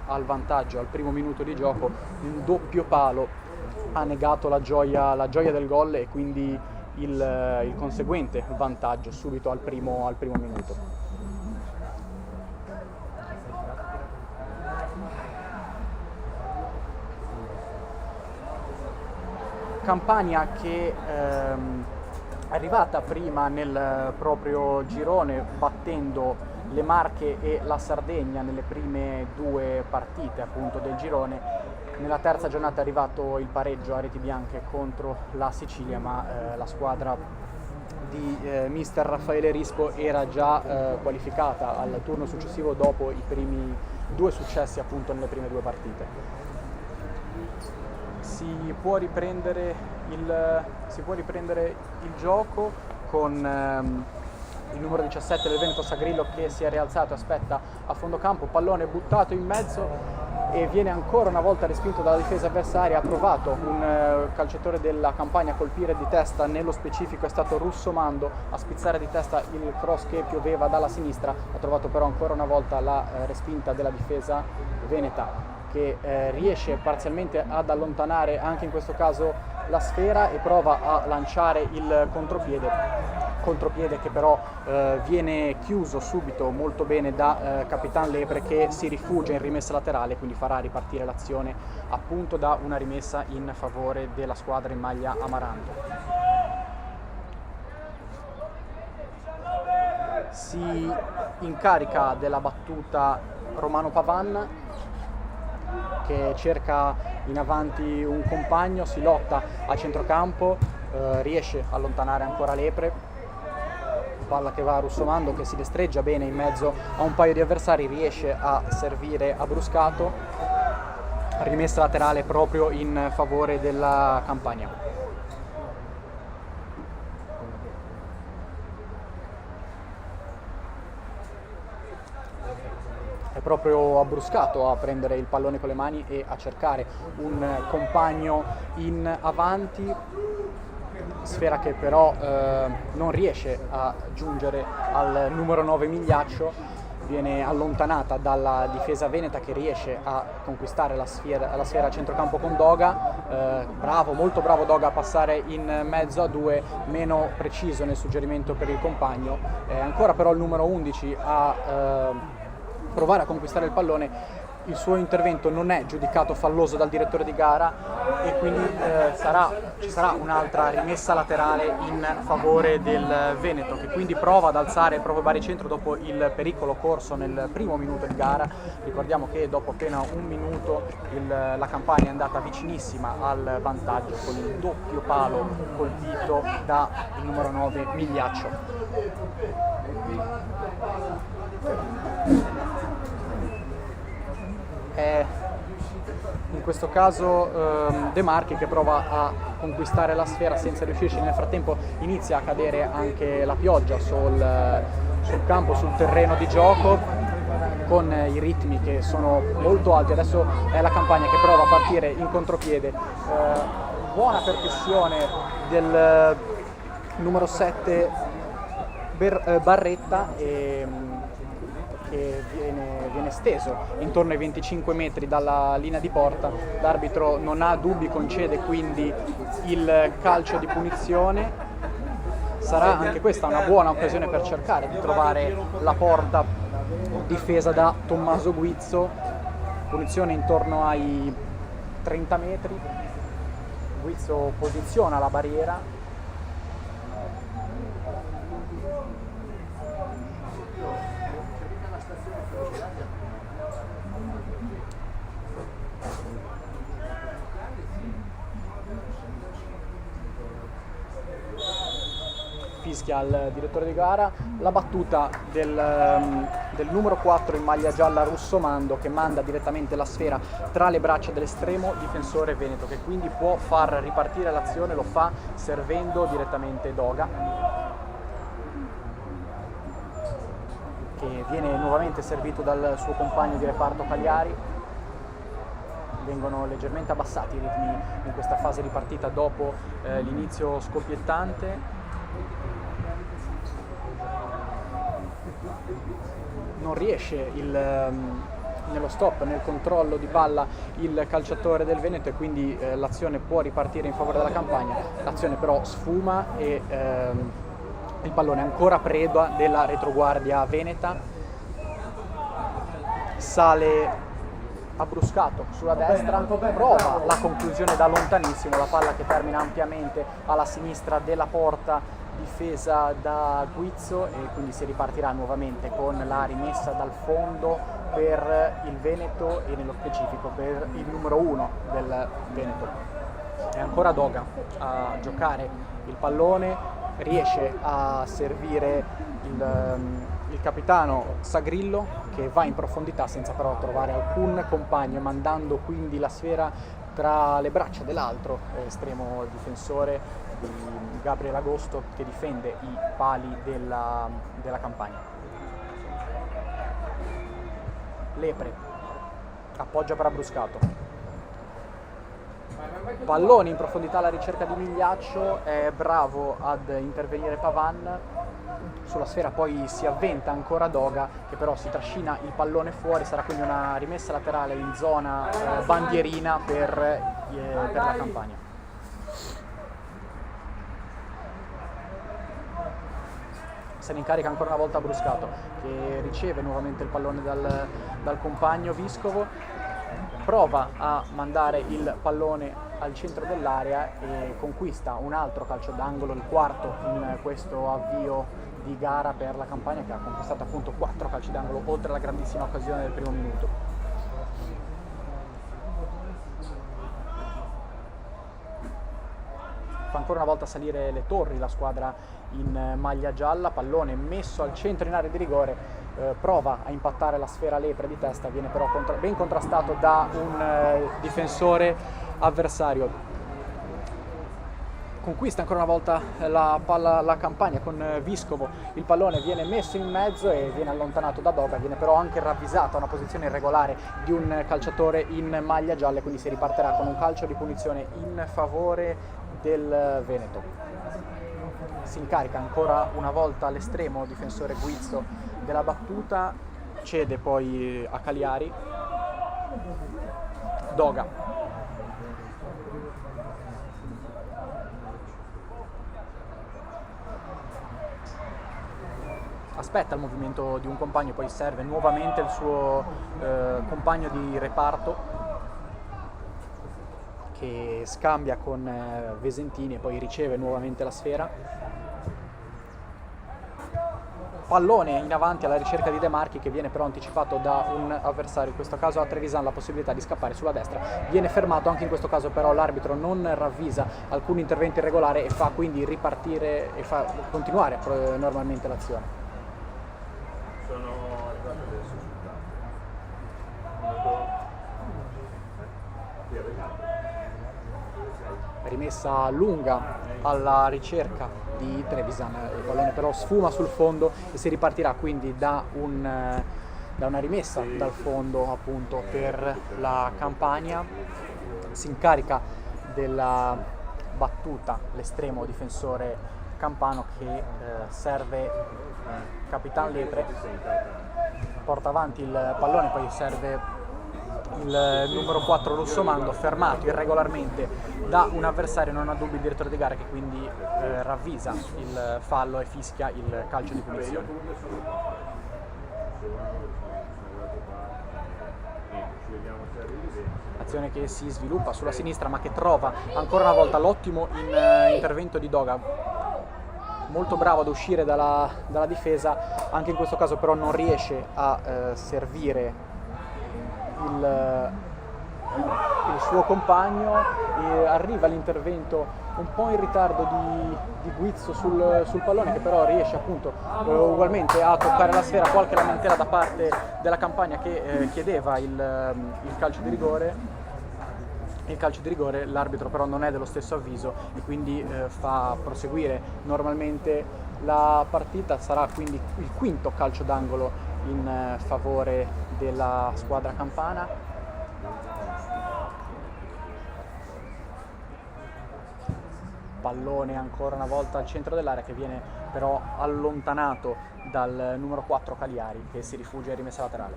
al vantaggio al primo minuto di gioco, un doppio palo ha negato la gioia del gol e quindi il conseguente vantaggio subito al primo minuto. Campania che è arrivata prima nel proprio girone battendo le Marche e la Sardegna nelle prime due partite appunto del girone. Nella terza giornata è arrivato il pareggio a reti bianche contro la Sicilia, ma la squadra di mister Raffaele Rispo era già qualificata al turno successivo dopo i primi due successi appunto nelle prime due partite. Si può riprendere il gioco con il numero 17 del Veneto Sagrillo che si è rialzato e aspetta a fondo campo, pallone buttato in mezzo e viene ancora una volta respinto dalla difesa avversaria. Ha provato un calciatore della Campania a colpire di testa, nello specifico è stato Russomando a spizzare di testa il cross che pioveva dalla sinistra. Ha trovato però ancora una volta la respinta della difesa veneta, che riesce parzialmente ad allontanare anche in questo caso la sfera e prova a lanciare il contropiede che però viene chiuso subito molto bene da Capitan Lepre, che si rifugia in rimessa laterale, quindi farà ripartire l'azione appunto da una rimessa in favore della squadra in maglia amaranto. Si incarica della battuta Romano Pavan, che cerca in avanti un compagno, si lotta a centrocampo, riesce a allontanare ancora Lepre, palla che va a Russomando che si destreggia bene in mezzo a un paio di avversari, riesce a servire a Bruscato, rimessa laterale proprio in favore della Campania. È proprio Abbruscato a prendere il pallone con le mani e a cercare un compagno in avanti, sfera che però non riesce a giungere al numero 9 Migliaccio, viene allontanata dalla difesa veneta che riesce a conquistare la sfera a centrocampo con Doga. Molto bravo Doga a passare in mezzo a due, meno preciso nel suggerimento per il compagno. Ancora però il numero 11 a provare a conquistare il pallone. Il suo intervento non è giudicato falloso dal direttore di gara e quindi ci sarà un'altra rimessa laterale in favore del Veneto, che quindi prova ad alzare il proprio baricentro dopo il pericolo corso nel primo minuto di gara. Ricordiamo che dopo appena un minuto la Campania è andata vicinissima al vantaggio con il doppio palo colpito da il numero 9 Migliaccio. È in questo caso De Marchi che prova a conquistare la sfera senza riuscirci. Nel frattempo inizia a cadere anche la pioggia sul campo, sul terreno di gioco, con i ritmi che sono molto alti. Adesso è la Campania che prova a partire in contropiede, buona percussione del numero 7 Barretta che viene steso intorno ai 25 metri dalla linea di porta. L'arbitro non ha dubbi, concede quindi il calcio di punizione. Sarà anche questa una buona occasione per cercare di trovare la porta difesa da Tommaso Guizzo. Punizione intorno ai 30 metri. Guizzo posiziona la barriera. Fischia al direttore di gara. La battuta del numero 4 in maglia gialla Russomando, che manda direttamente la sfera tra le braccia dell'estremo difensore veneto, che quindi può far ripartire l'azione. Lo fa servendo direttamente Doga, che viene nuovamente servito dal suo compagno di reparto Cagliari. Vengono leggermente abbassati i ritmi in questa fase di partita dopo l'inizio scoppiettante. Non riesce il nello stop, nel controllo di palla il calciatore del Veneto e quindi l'azione può ripartire in favore della Campania. L'azione però sfuma e il pallone è ancora preda della retroguardia veneta, sale Abbruscato sulla destra, prova la conclusione da lontanissimo, la palla che termina ampiamente alla sinistra della porta difesa da Guizzo e quindi si ripartirà nuovamente con la rimessa dal fondo per il Veneto e nello specifico per il numero 1 del Veneto. È ancora Doga a giocare il pallone, riesce a servire il capitano Sagrillo che va in profondità senza però trovare alcun compagno, mandando quindi la sfera tra le braccia dell'altro estremo difensore di Gabriel Agosto che difende i pali della Campania. Lepre appoggia per Abbruscato. Pallone in profondità alla ricerca di Migliaccio, è bravo ad intervenire Pavan, sulla sfera poi si avventa ancora Doga che però si trascina il pallone fuori, sarà quindi una rimessa laterale in zona bandierina per la Campania. Se ne incarica ancora una volta Bruscato che riceve nuovamente il pallone dal compagno Viscovo, prova a mandare il pallone al centro dell'area e conquista un altro calcio d'angolo, il quarto in questo avvio di gara per la Campania, che ha conquistato appunto 4 calci d'angolo oltre alla grandissima occasione del primo minuto. Fa ancora una volta salire le torri la squadra in maglia gialla, pallone messo al centro in area di rigore, prova a impattare la sfera Lepre di testa, viene però ben contrastato da un difensore avversario. Conquista ancora una volta la palla la Campania con Viscovo, il pallone viene messo in mezzo e viene allontanato da Doga, viene però anche ravvisato a una posizione irregolare di un calciatore in maglia gialla e quindi si ripartirà con un calcio di punizione in favore del Veneto. Si incarica ancora una volta l'estremo difensore Guizzo della battuta, cede poi a Cagliari. Doga aspetta il movimento di un compagno, poi serve nuovamente il suo compagno di reparto che scambia con Vesentini e poi riceve nuovamente la sfera. Pallone in avanti alla ricerca di De Marchi che viene però anticipato da un avversario, in questo caso ha Trevisan la possibilità di scappare sulla destra, viene fermato anche in questo caso però l'arbitro non ravvisa alcun intervento irregolare e fa quindi ripartire e fa continuare normalmente l'azione. Rimessa lunga alla ricerca di Trevisan, il pallone però sfuma sul fondo e si ripartirà quindi da una rimessa dal fondo appunto per la Campania. Si incarica della battuta l'estremo difensore campano che serve Capitan Lepre, porta avanti il pallone, poi serve il numero 4 Russomando, fermato irregolarmente da un avversario, non ha dubbi il direttore di gara che quindi ravvisa il fallo e fischia il calcio di punizione. Azione che si sviluppa sulla sinistra ma che trova ancora una volta l'ottimo intervento di Doga, molto bravo ad uscire dalla difesa, anche in questo caso però non riesce a servire il suo compagno e arriva l'intervento un po' in ritardo di Guizzo sul pallone che però riesce appunto ugualmente a toccare la sfera, qualche lamentela da parte della Campania che chiedeva il calcio di rigore. Il calcio di rigore, l'arbitro però non è dello stesso avviso e quindi fa proseguire normalmente la partita. Sarà quindi il quinto calcio d'angolo in favore della squadra campana. Pallone ancora una volta al centro dell'area che viene però allontanato dal numero 4 Cagliari che si rifugia in rimessa laterale.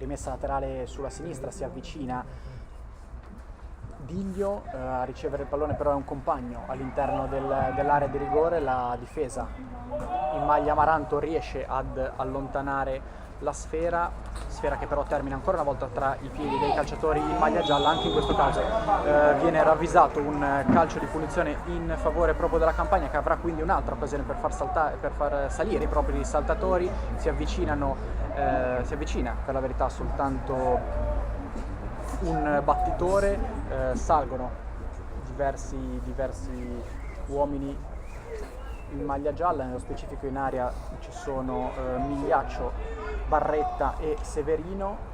rimessa laterale sulla sinistra, si avvicina Diglio a ricevere il pallone, però è un compagno all'interno dell'area di rigore. La difesa in maglia Amaranto riesce ad allontanare la sfera che però termina ancora una volta tra i piedi dei calciatori in maglia gialla. Anche in questo caso viene ravvisato un calcio di punizione in favore proprio della Campania, che avrà quindi un'altra occasione per far salire i propri saltatori. Si avvicina per la verità soltanto un battitore, salgono diversi uomini in maglia gialla, nello specifico in area ci sono Migliaccio, Barretta e Severino.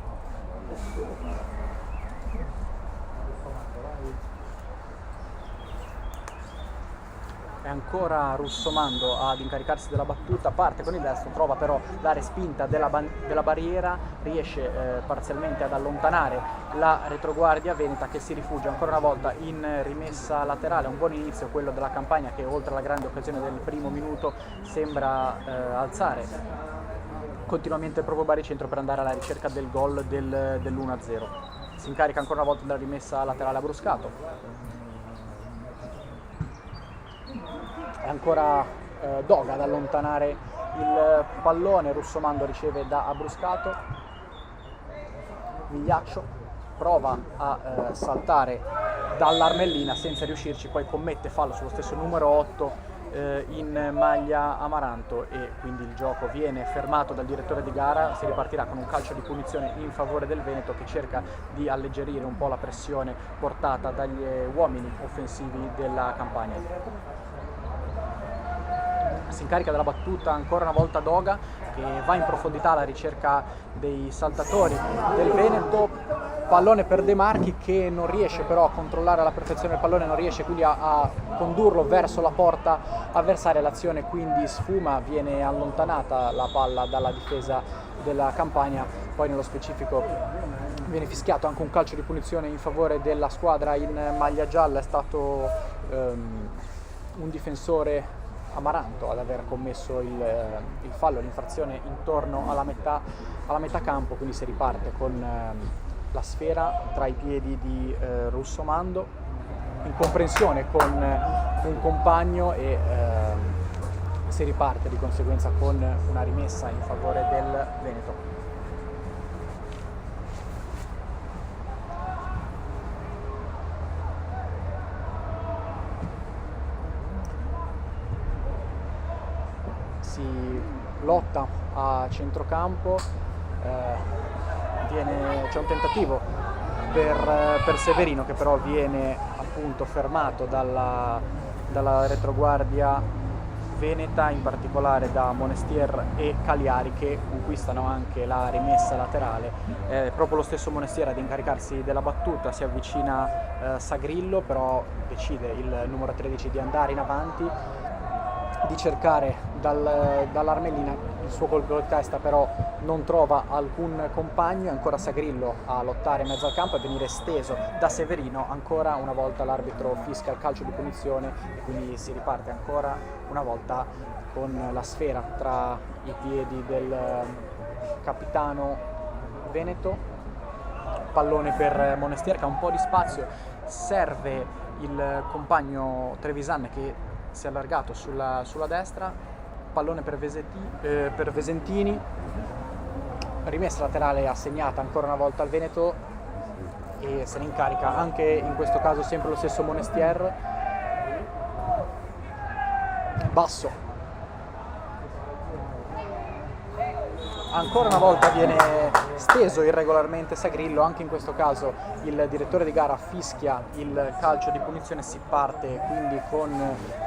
È ancora Russomando ad incaricarsi della battuta, parte con il destro, trova però la respinta della barriera, riesce parzialmente ad allontanare la retroguardia veneta, che si rifugia ancora una volta in rimessa laterale. Un buon inizio quello della Campania, che oltre alla grande occasione del primo minuto sembra alzare continuamente il proprio baricentro per andare alla ricerca del gol dell'1-0. Si incarica ancora una volta della rimessa laterale a Bruscato. È ancora Doga ad allontanare il pallone. Russomando riceve da Abruscato. Migliaccio prova a saltare dall'Armellina senza riuscirci, poi commette fallo sullo stesso numero 8 in maglia Amaranto, e quindi il gioco viene fermato dal direttore di gara. Si ripartirà con un calcio di punizione in favore del Veneto, che cerca di alleggerire un po' la pressione portata dagli uomini offensivi della Campania. Si incarica della battuta ancora una volta Doga, che va in profondità alla ricerca dei saltatori del Veneto. Pallone per De Marchi, che non riesce però a controllare alla perfezione il pallone, non riesce quindi a condurlo verso la porta avversaria. L'azione quindi sfuma, viene allontanata la palla dalla difesa della Campania. Poi nello specifico viene fischiato anche un calcio di punizione in favore della squadra in maglia gialla. È stato un difensore Amaranto ad aver commesso il fallo, l'infrazione intorno alla metà campo, quindi si riparte con la sfera tra i piedi di Russomando, in comprensione con un compagno, e si riparte di conseguenza con una rimessa in favore del Veneto. Si lotta a centrocampo, c'è un tentativo per Severino, che però viene appunto fermato dalla retroguardia veneta, in particolare da Monestier e Cagliari, che conquistano anche la rimessa laterale. Proprio lo stesso Monestier ad incaricarsi della battuta. Si avvicina Sagrillo, però decide il numero 13 di andare in avanti, di cercare dall'Armellina il suo colpo di testa, però non trova alcun compagno. È ancora Sagrillo a lottare in mezzo al campo e venire steso da Severino. Ancora una volta l'arbitro fischia il calcio di punizione, e quindi si riparte ancora una volta con la sfera tra i piedi del capitano veneto. Pallone per Monestier, che ha un po' di spazio, serve il compagno Trevisan, che si è allargato sulla destra. Pallone per Vesentini, rimessa laterale assegnata ancora una volta al Veneto, e se ne incarica anche in questo caso sempre lo stesso Monestier. Basso, ancora una volta viene steso irregolarmente Sagrillo. Anche in questo caso il direttore di gara fischia il calcio di punizione. Si parte quindi con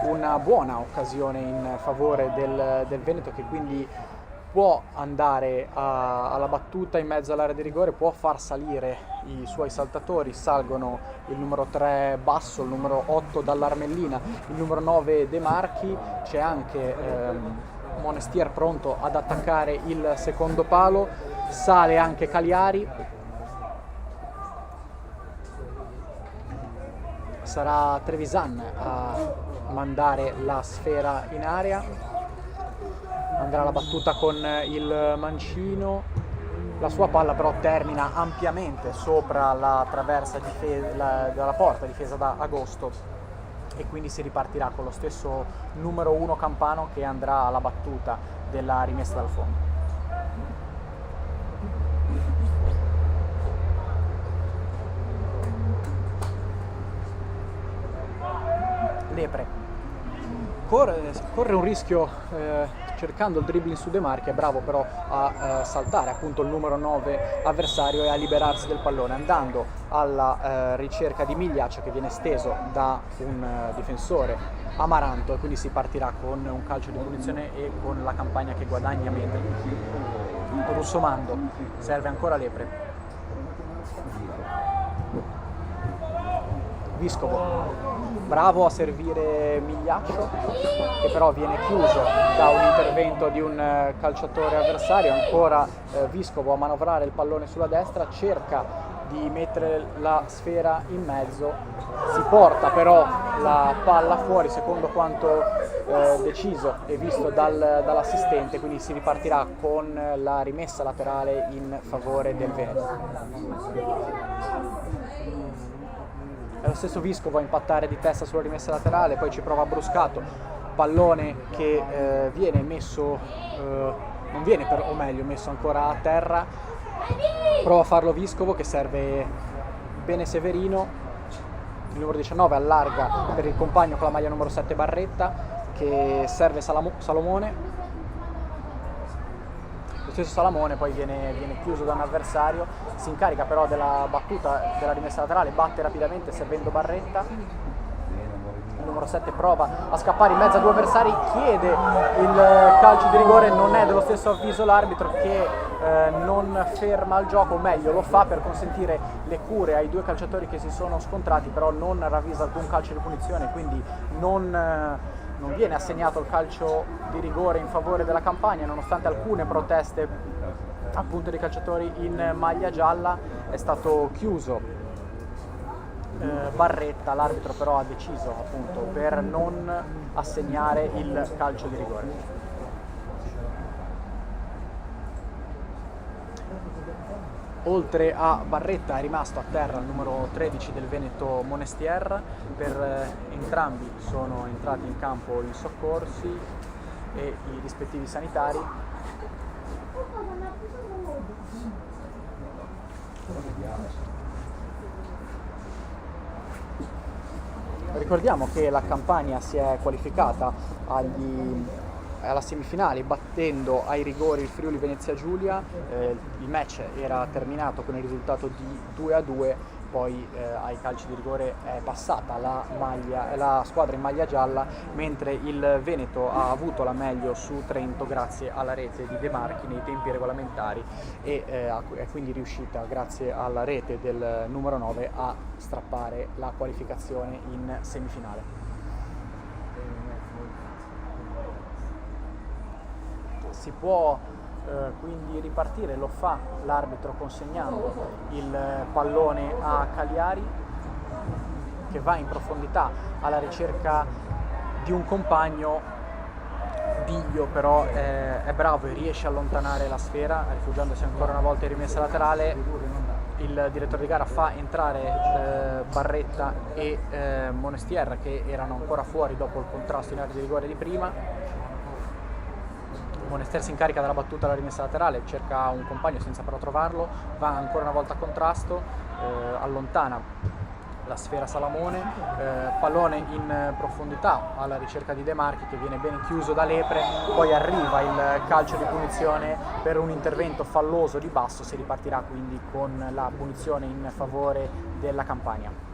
una buona occasione in favore del Veneto, che quindi può andare alla battuta in mezzo all'area di rigore, può far salire i suoi saltatori. Salgono il numero 3 Basso, il numero 8 dall'Armellina, il numero 9 De Marchi. C'è anche Monestier pronto ad attaccare il secondo palo. Sale anche Cagliari. Sarà Trevisan a mandare la sfera in area. Andrà la battuta con il mancino. La sua palla però termina ampiamente sopra la traversa della porta difesa da Agosto, e quindi si ripartirà con lo stesso numero 1 Campano che andrà alla battuta della rimessa dal fondo. Lepre corre un rischio cercando il dribbling su De Marchi, è bravo però a saltare appunto il numero 9 avversario e a liberarsi del pallone, andando alla ricerca di Migliaccio, che viene steso da un difensore Amaranto, e quindi si partirà con un calcio di punizione e con la Campagna che guadagna metri. Russomando, serve ancora Lepre. Viscovo, bravo a servire Migliaccio, che però viene chiuso da un intervento di un calciatore avversario. Ancora Viscovo a manovrare il pallone sulla destra, cerca di mettere la sfera in mezzo, si porta però la palla fuori secondo quanto deciso e visto dall'assistente, quindi si ripartirà con la rimessa laterale in favore del Veneto. È lo stesso Viscovo a impattare di testa sulla rimessa laterale, poi ci prova Bruscato, pallone che viene messo, non viene o meglio messo ancora a terra, prova a farlo Viscovo che serve bene Severino, il numero 19 allarga per il compagno con la maglia numero 7 Barretta, che serve Salomone. Lo stesso Salamone poi viene chiuso da un avversario, si incarica però della battuta della rimessa laterale, batte rapidamente servendo Barretta. Il numero 7 prova a scappare in mezzo a due avversari, chiede il calcio di rigore, non è dello stesso avviso l'arbitro, che non ferma il gioco, o meglio lo fa per consentire le cure ai due calciatori che si sono scontrati, però non ravvisa alcun calcio di punizione, quindi non viene assegnato il calcio di rigore in favore della Campagna, nonostante alcune proteste appunto dei calciatori in maglia gialla. È stato chiuso Barretta, l'arbitro però ha deciso appunto per non assegnare il calcio di rigore. Oltre a Barretta è rimasto a terra il numero 13 del Veneto Monestier. Per entrambi sono entrati in campo i soccorsi e i rispettivi sanitari. Ricordiamo che la Campagna si è qualificata alla semifinale battendo ai rigori il Friuli Venezia Giulia. Il match era terminato con il risultato di 2-2, poi ai calci di rigore è passata la squadra in maglia gialla, mentre il Veneto ha avuto la meglio su Trento grazie alla rete di De Marchi nei tempi regolamentari e è quindi riuscita, grazie alla rete del numero 9, a strappare la qualificazione in semifinale. Si può quindi ripartire, lo fa l'arbitro consegnando il pallone a Cagliari, che va in profondità alla ricerca di un compagno. Diglio però è bravo e riesce a allontanare la sfera, rifugiandosi ancora una volta in rimessa laterale. Il direttore di gara fa entrare Barretta e Monestier, che erano ancora fuori dopo il contrasto in area di rigore di prima. Monestier si incarica della battuta alla rimessa laterale, cerca un compagno senza però trovarlo, va ancora una volta a contrasto, allontana la sfera Salamone, pallone in profondità alla ricerca di De Marchi, che viene ben chiuso da Lepre, poi arriva il calcio di punizione per un intervento falloso di basso. Si ripartirà quindi con la punizione in favore della Campagna.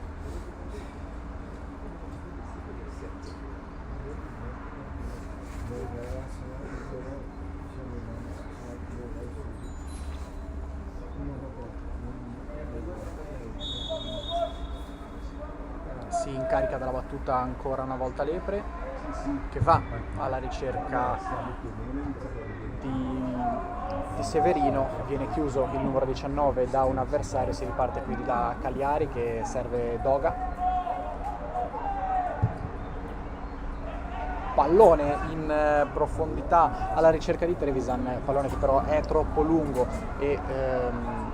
Si incarica della battuta ancora una volta Lepre, che va alla ricerca di Severino, viene chiuso il numero 19 da un avversario. Si riparte quindi da Cagliari, che serve Doga. pallone in profondità alla ricerca di Trevisan, pallone che però è troppo lungo e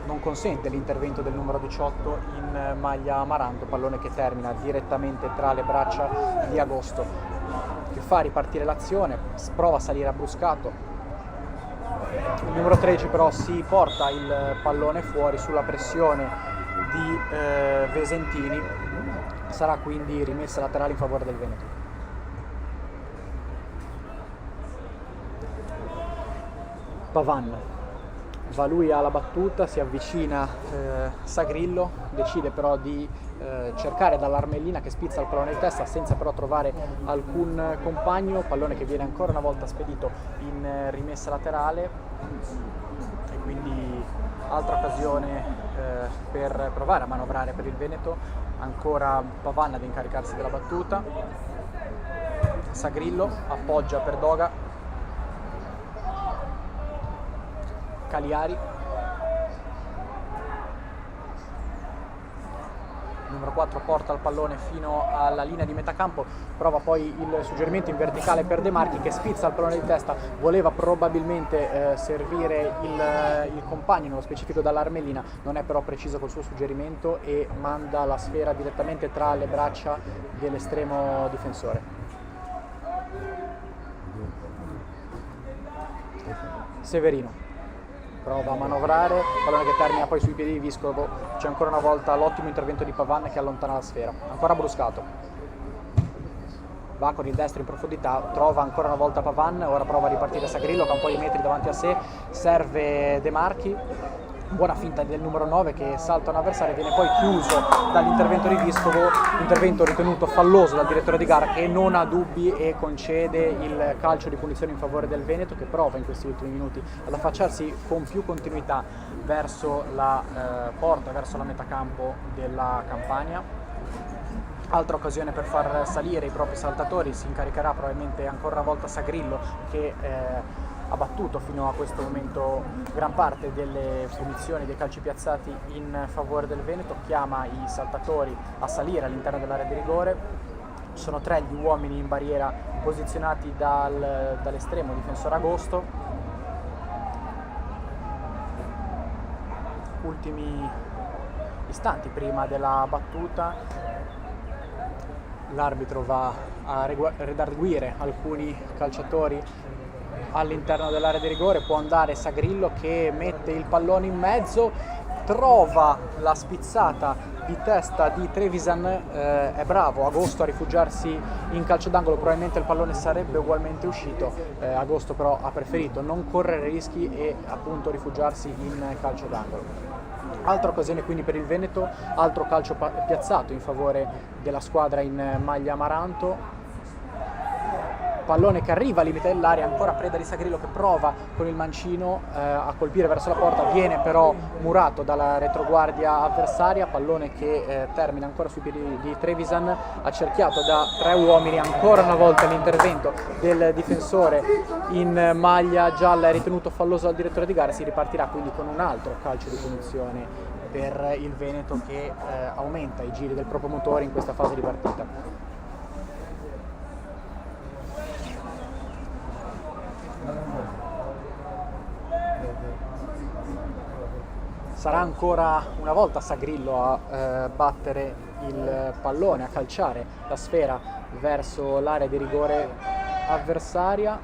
non consente l'intervento del numero 18 in maglia amaranto, pallone che termina direttamente tra le braccia di Agosto, che fa ripartire l'azione, prova a salire Abbruscato. Il numero 13 però si porta il pallone fuori sulla pressione di Vesentini, sarà quindi rimessa laterale in favore del Veneto. Pavan va lui alla battuta, si avvicina Sagrillo, decide però di cercare dall'Armellina che spizza il pallone in testa senza però trovare alcun compagno, pallone che viene ancora una volta spedito in rimessa laterale e quindi altra occasione per provare a manovrare per il Veneto, ancora Pavan ad incaricarsi della battuta, Sagrillo appoggia per Doga, Cagliari, numero 4 porta il pallone fino alla linea di metacampo, prova poi il suggerimento in verticale per De Marchi che spizza il pallone di testa, voleva probabilmente servire il compagno, nello specifico dall'Armellina, non è però preciso col suo suggerimento e manda la sfera direttamente tra le braccia dell'estremo difensore. Severino prova a manovrare, pallone che termina poi sui piedi di Viscovo, c'è ancora una volta l'ottimo intervento di Pavan che allontana la sfera, ancora Bruscato, va con il destro in profondità, trova ancora una volta Pavan, ora prova a ripartire Sagrillo che ha un po' di metri davanti a sé, serve De Marchi, buona finta del numero 9 che salta un avversario, viene poi chiuso dall'intervento di Viscovo, intervento ritenuto falloso dal direttore di gara che non ha dubbi e concede il calcio di punizione in favore del Veneto, che prova in questi ultimi minuti ad affacciarsi con più continuità verso la porta, verso la metacampo della Campania. Altra occasione per far salire i propri saltatori, si incaricherà probabilmente ancora una volta Sagrillo che ha battuto fino a questo momento gran parte delle punizioni dei calci piazzati in favore del Veneto, chiama i saltatori a salire all'interno dell'area di rigore, ci sono 3 gli uomini in barriera posizionati dall'estremo difensore Agosto, ultimi istanti prima della battuta, l'arbitro va a redarguire alcuni calciatori all'interno dell'area di rigore, può andare Sagrillo che mette il pallone in mezzo, trova la spizzata di testa di Trevisan, è bravo Agosto a rifugiarsi in calcio d'angolo, probabilmente il pallone sarebbe ugualmente uscito, Agosto però ha preferito non correre rischi e appunto rifugiarsi in calcio d'angolo. Altra occasione quindi per il Veneto, altro calcio piazzato in favore della squadra in maglia amaranto, pallone che arriva al limite dell'area, ancora preda di Sagrillo che prova con il mancino a colpire verso la porta, viene però murato dalla retroguardia avversaria, pallone che termina ancora sui piedi di Trevisan, accerchiato da 3 uomini, ancora una volta l'intervento del difensore in maglia gialla è ritenuto falloso dal direttore di gara, si ripartirà quindi con un altro calcio di punizione per il Veneto che aumenta i giri del proprio motore in questa fase di partita. Sarà ancora una volta Sagrillo a battere il pallone, a calciare la sfera verso l'area di rigore avversaria.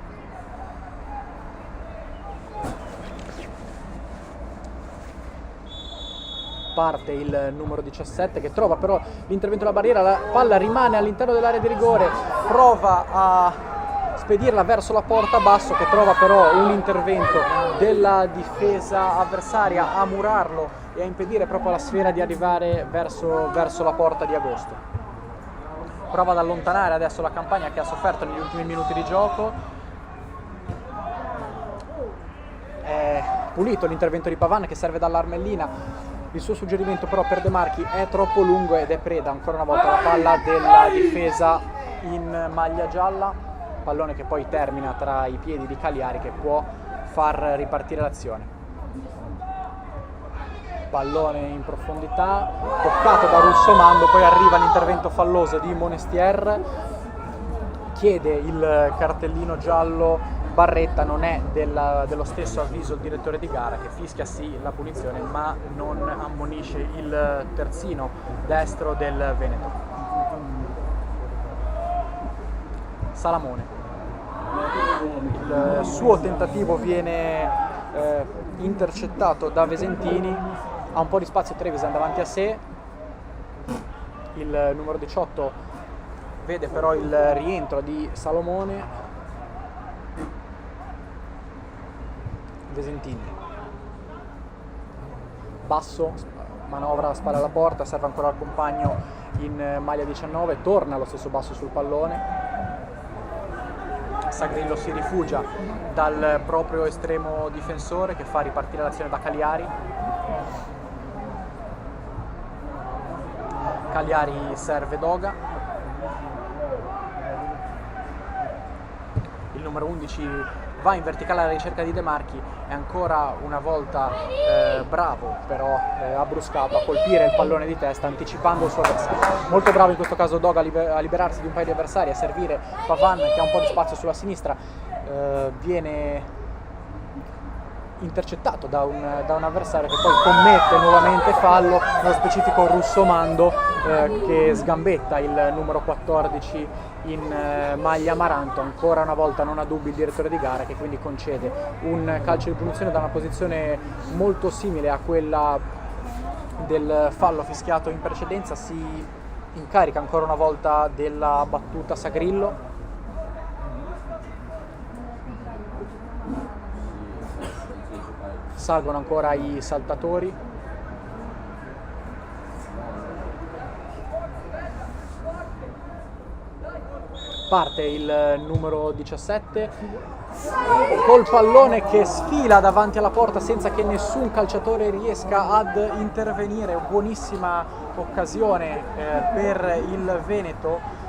Parte il numero 17 che trova però l'intervento della barriera, la palla rimane all'interno dell'area di rigore, prova a spedirla verso la porta basso che trova però un intervento della difesa avversaria a murarlo e a impedire proprio alla sfera di arrivare verso la porta di Agosto. Prova ad allontanare adesso la Campania che ha sofferto negli ultimi minuti di gioco. È pulito l'intervento di Pavan che serve dall'Armellina, il suo suggerimento però per De Marchi è troppo lungo ed è preda ancora una volta la palla della difesa in maglia gialla, pallone che poi termina tra i piedi di Cagliari che può far ripartire l'azione. Pallone in profondità, toccato da Russomando, poi arriva l'intervento falloso di Monestier chiede il cartellino giallo Barretta, non è dello stesso avviso il direttore di gara, che fischia sì la punizione ma non ammonisce il terzino destro del Veneto. Salamone, il suo tentativo viene intercettato da Vesentini, ha un po' di spazio Trevisan davanti a sé, il numero 18 vede però il rientro di Salomone. Vesentini, basso, manovra, spalla alla porta, serve ancora al compagno in maglia 19, torna lo stesso basso sul pallone. Sagrillo si rifugia dal proprio estremo difensore che fa ripartire l'azione da Cagliari. Cagliari serve Doga. Il numero 11 va in verticale alla ricerca di De Marchi, è ancora una volta bravo però abbruscato a colpire il pallone di testa anticipando il suo avversario. Molto bravo in questo caso Doga a liberarsi di un paio di avversari, a servire Pavan che ha un po' di spazio sulla sinistra, viene intercettato da un avversario che poi commette nuovamente fallo, nello specifico Russomando che sgambetta il numero 14 in maglia amaranto. Ancora una volta non ha dubbi il direttore di gara, che quindi concede un calcio di punizione da una posizione molto simile a quella del fallo fischiato in precedenza. Si incarica ancora una volta della battuta Sagrillo. Salgono ancora i saltatori. Parte il numero 17 col pallone che sfila davanti alla porta senza che nessun calciatore riesca ad intervenire. Buonissima occasione per il Veneto.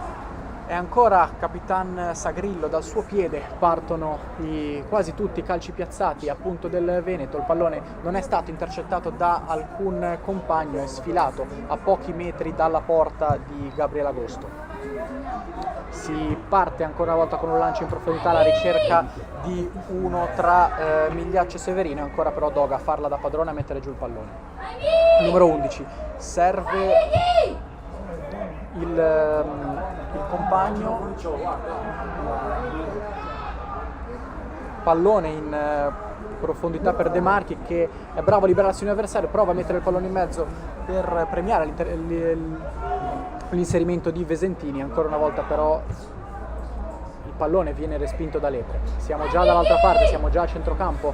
È ancora Capitan Sagrillo, dal suo piede partono quasi tutti i calci piazzati appunto del Veneto. Il pallone non è stato intercettato da alcun compagno, è sfilato a pochi metri dalla porta di Gabriele Agosto. Si parte ancora una volta con un lancio in profondità alla ricerca di uno tra Migliaccio e Severino, e ancora però Doga a farla da padrone a mettere giù il pallone. Numero 11 serve il compagno, pallone in profondità per De Marchi che è bravo a liberarsi di un avversario, prova a mettere il pallone in mezzo per premiare l'inserimento di Vesentini. Ancora una volta però il pallone viene respinto da Lepre. Siamo già dall'altra parte, siamo già a centrocampo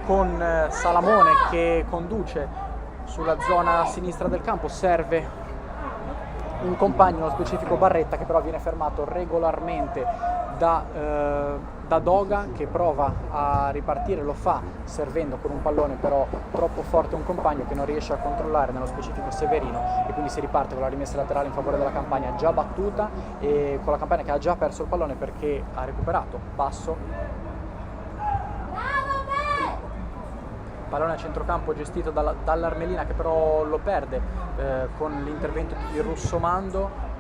con Salamone che conduce sulla zona sinistra del campo, serve un compagno, nello specifico Barretta, che però viene fermato regolarmente da Doga, che prova a ripartire, lo fa servendo con un pallone però troppo forte un compagno che non riesce a controllare, nello specifico Severino, e quindi si riparte con la rimessa laterale in favore della Campania già battuta, e con la Campania che ha già perso il pallone perché ha recuperato basso. Pallone a centrocampo gestito dall'Armelina, che però lo perde con l'intervento di Russomando.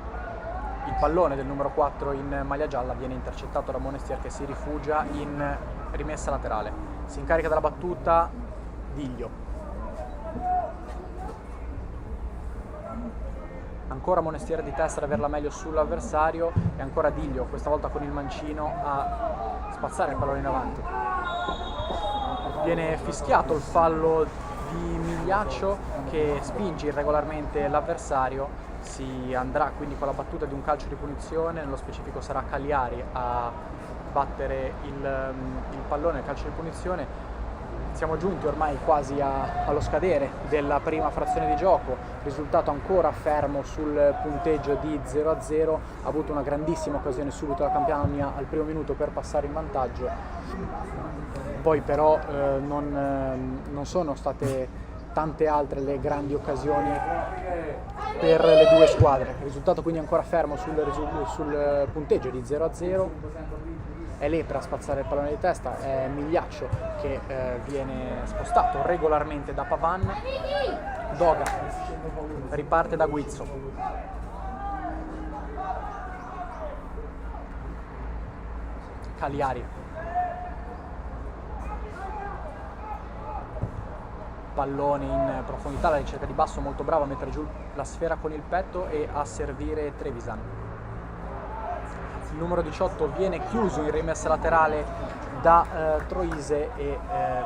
Il pallone del numero 4 in maglia gialla viene intercettato da Monestier, che si rifugia in rimessa laterale. Si incarica della battuta Diglio. Ancora Monestier di testa ad averla meglio sull'avversario, e ancora Diglio, questa volta con il mancino, a spazzare il pallone in avanti. Viene fischiato il fallo di Migliaccio che spinge irregolarmente l'avversario. Si andrà quindi con la battuta di un calcio di punizione, nello specifico sarà Cagliari a battere il pallone, il calcio di punizione. Siamo giunti ormai quasi allo scadere della prima frazione di gioco, risultato ancora fermo sul punteggio di 0-0. Ha avuto una grandissima occasione subito la Campania al primo minuto per passare in vantaggio, poi però non sono state tante altre le grandi occasioni per le due squadre. Il risultato quindi ancora fermo sul punteggio di 0-0. È Lepre a spazzare il pallone di testa, è Migliaccio che viene spostato regolarmente da Pavan. Doga riparte da Guizzo. Cagliari. Pallone in profondità, la ricerca di Basso, molto bravo a mettere giù la sfera con il petto e a servire Trevisan. Il numero 18 viene chiuso in rimessa laterale da Troise e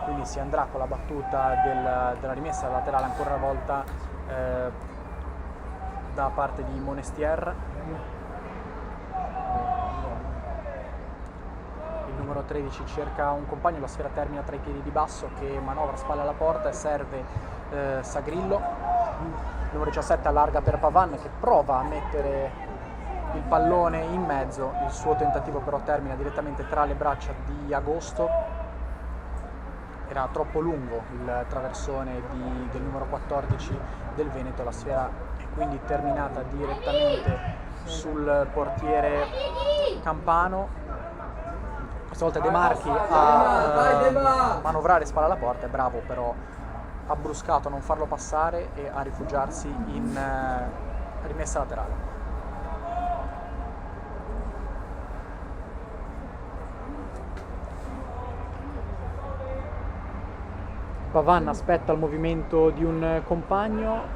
quindi si andrà con la battuta della rimessa laterale ancora una volta da parte di Monestier. Il numero 13 cerca un compagno, la sfera termina tra i piedi di Basso che manovra spalle alla porta e serve Sagrillo. Il numero 17 allarga per Pavan che prova a mettere il pallone in mezzo, il suo tentativo però termina direttamente tra le braccia di Agosto. Era troppo lungo il traversone del numero 14 del Veneto, la sfera è quindi terminata direttamente sul portiere campano. Questa volta De Marchi a manovrare spalla alla porta, è bravo però, ha bruscato a non farlo passare e a rifugiarsi in rimessa laterale. Pavan aspetta il movimento di un compagno,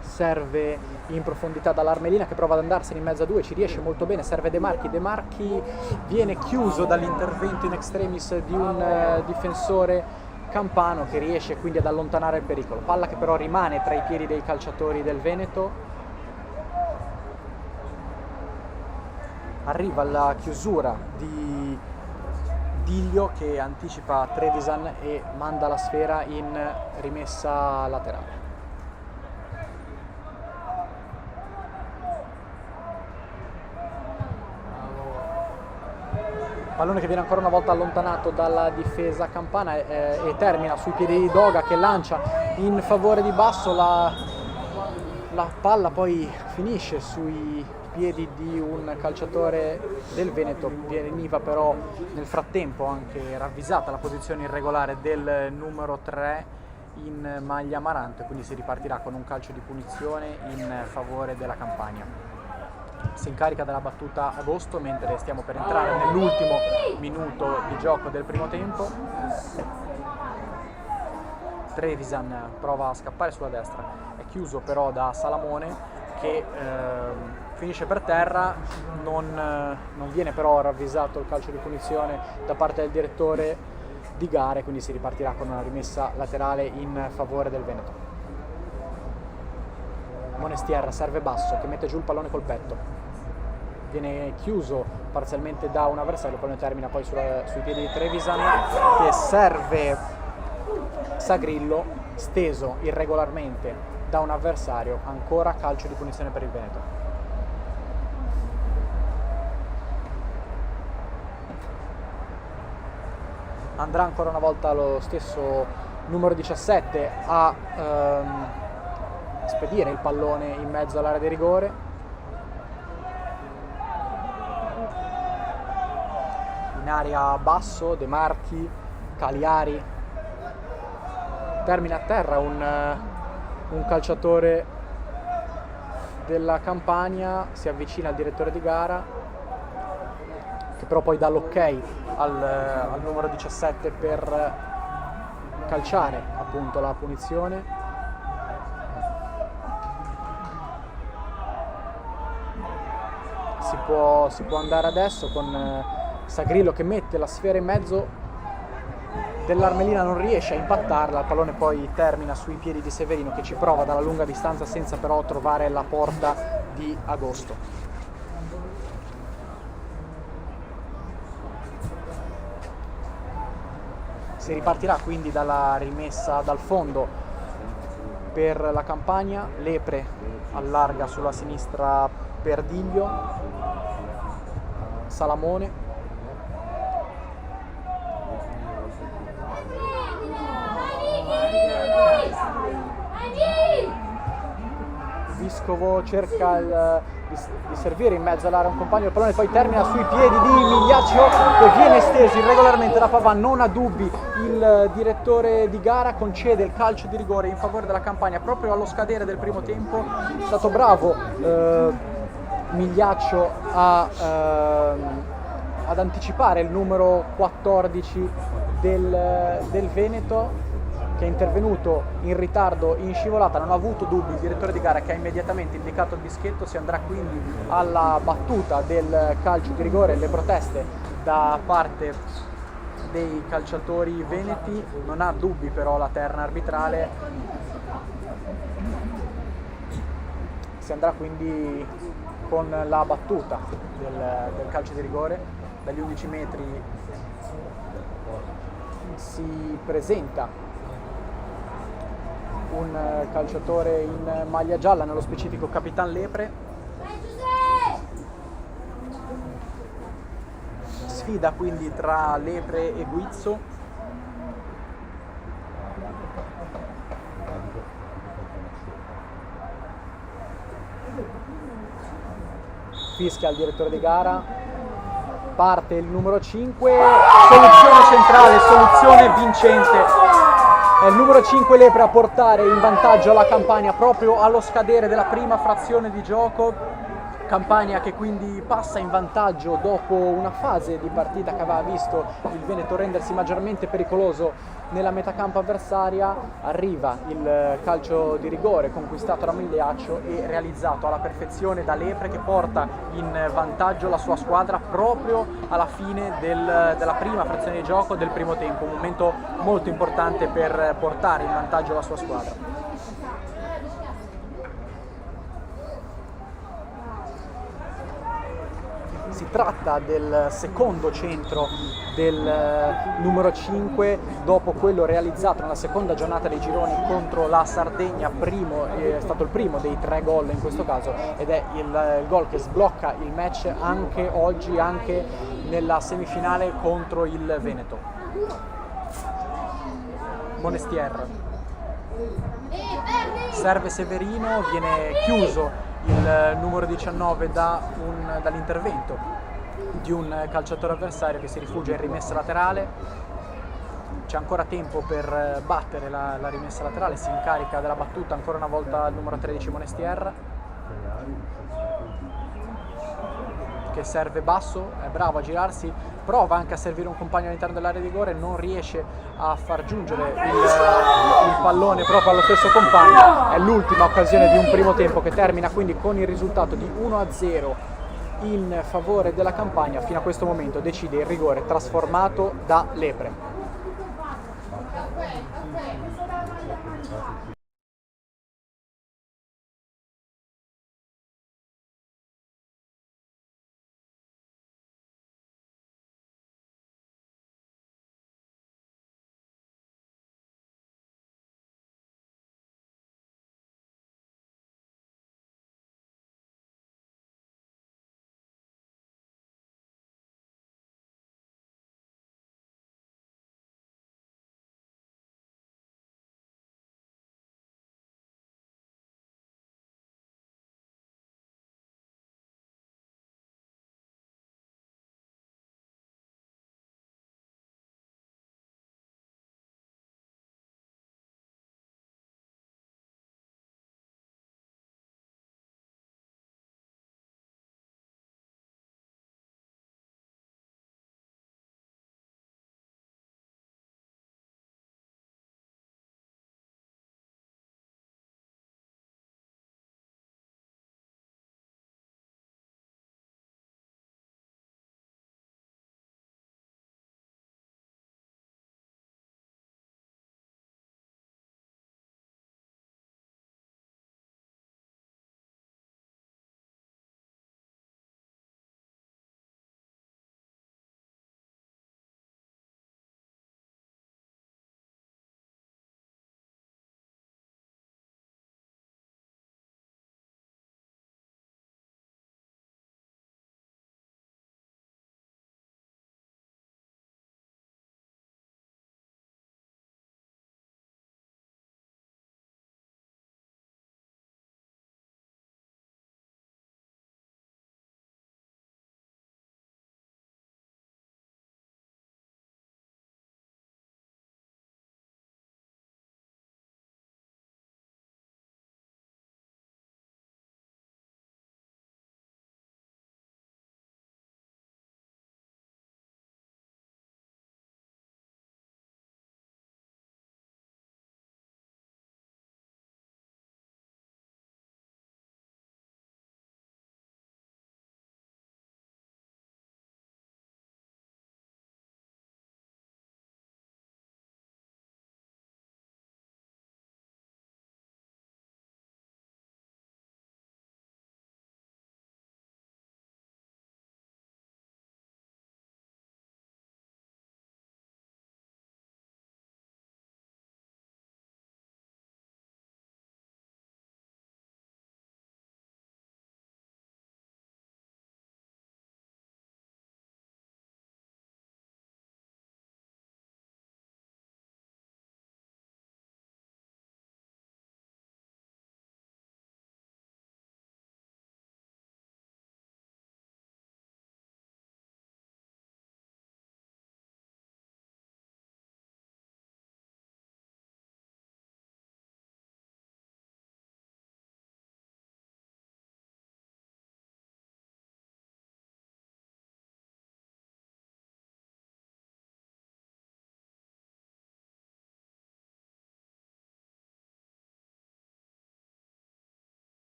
serve in profondità dall'Armelina che prova ad andarsene in mezzo a due, ci riesce molto bene, serve De Marchi viene chiuso dall'intervento in extremis di un difensore campano che riesce quindi ad allontanare il pericolo. Palla che però rimane tra i piedi dei calciatori del Veneto. Arriva la chiusura di Diglio che anticipa Trevisan e manda la sfera in rimessa laterale. Pallone che viene ancora una volta allontanato dalla difesa campana e termina sui piedi di Doga che lancia in favore di Basso, la palla poi finisce sui piedi di un calciatore del Veneto. Veniva però nel frattempo anche ravvisata la posizione irregolare del numero 3 in maglia amaranto e quindi si ripartirà con un calcio di punizione in favore della Campania. Si incarica della battuta Agosto mentre stiamo per entrare nell'ultimo minuto di gioco del primo tempo. Trevisan prova a scappare sulla destra, è chiuso però da Salamone che finisce per terra, non viene però ravvisato il calcio di punizione da parte del direttore di gare, quindi si ripartirà con una rimessa laterale in favore del Veneto. Monestier serve Basso che mette giù il pallone col petto, viene chiuso parzialmente da un avversario, il pallone termina poi sui piedi di Trevisan che serve Sagrillo steso irregolarmente da un avversario, ancora calcio di punizione per il Veneto. Andrà ancora una volta lo stesso numero 17 a spedire il pallone in mezzo all'area di rigore. In area Basso, De Marchi, Cagliari, termina a terra un calciatore della Campania, si avvicina al direttore di gara che però poi dà l'ok al numero 17 per calciare appunto la punizione. Si può andare adesso con Sagrillo che mette la sfera in mezzo dell'Armelina, non riesce a impattarla, il pallone poi termina sui piedi di Severino che ci prova dalla lunga distanza senza però trovare la porta di Agosto. Si ripartirà quindi dalla rimessa dal fondo per la Campania. Lepre allarga sulla sinistra per Diglio, Salamone, Vescovo cerca di servire in mezzo all'area un compagno, il pallone poi termina sui piedi di Migliaccio che viene esteso irregolarmente da Pavan, non ha dubbi il direttore di gara, concede il calcio di rigore in favore della Campania proprio allo scadere del primo tempo. È stato bravo Migliaccio ad anticipare il numero 14 del Veneto, che è intervenuto in ritardo in scivolata, non ha avuto dubbi il direttore di gara, che ha immediatamente indicato il dischetto. Si andrà quindi alla battuta del calcio di rigore. Le proteste da parte dei calciatori veneti, non ha dubbi però la terna arbitrale. Si andrà quindi con la battuta del calcio di rigore. Dagli 11 metri si presenta un calciatore in maglia gialla, nello specifico Capitan Lepre. Sfida quindi tra Lepre e Guizzo. Fischia il direttore di gara, parte il numero 5, soluzione centrale, soluzione vincente. È il numero 5 Lepre a portare in vantaggio la Campania proprio allo scadere della prima frazione di gioco. Campania che quindi passa in vantaggio dopo una fase di partita che aveva visto il Veneto rendersi maggiormente pericoloso nella metacampo avversaria. Arriva il calcio di rigore conquistato da Migliaccio e realizzato alla perfezione da Lepre, che porta in vantaggio la sua squadra proprio alla fine della prima frazione di gioco del primo tempo, un momento molto importante per portare in vantaggio la sua squadra. Si tratta del secondo centro del numero 5 dopo quello realizzato nella seconda giornata dei gironi contro la Sardegna. È stato il primo dei 3 gol in questo caso, ed è il gol che sblocca il match anche oggi, anche nella semifinale contro il Veneto. Monestier serve Severino, viene chiuso il numero 19 dall'intervento di un calciatore avversario che si rifugia in rimessa laterale. C'è ancora tempo per battere la rimessa laterale, si incarica della battuta ancora una volta il numero 13 Monestier, che serve basso, è bravo a girarsi, prova anche a servire un compagno all'interno dell'area di rigore, non riesce a far giungere il pallone proprio allo stesso compagno. È l'ultima occasione di un primo tempo che termina quindi con il risultato di 1-0 in favore della Campania. Fino a questo momento decide il rigore trasformato da Lepre.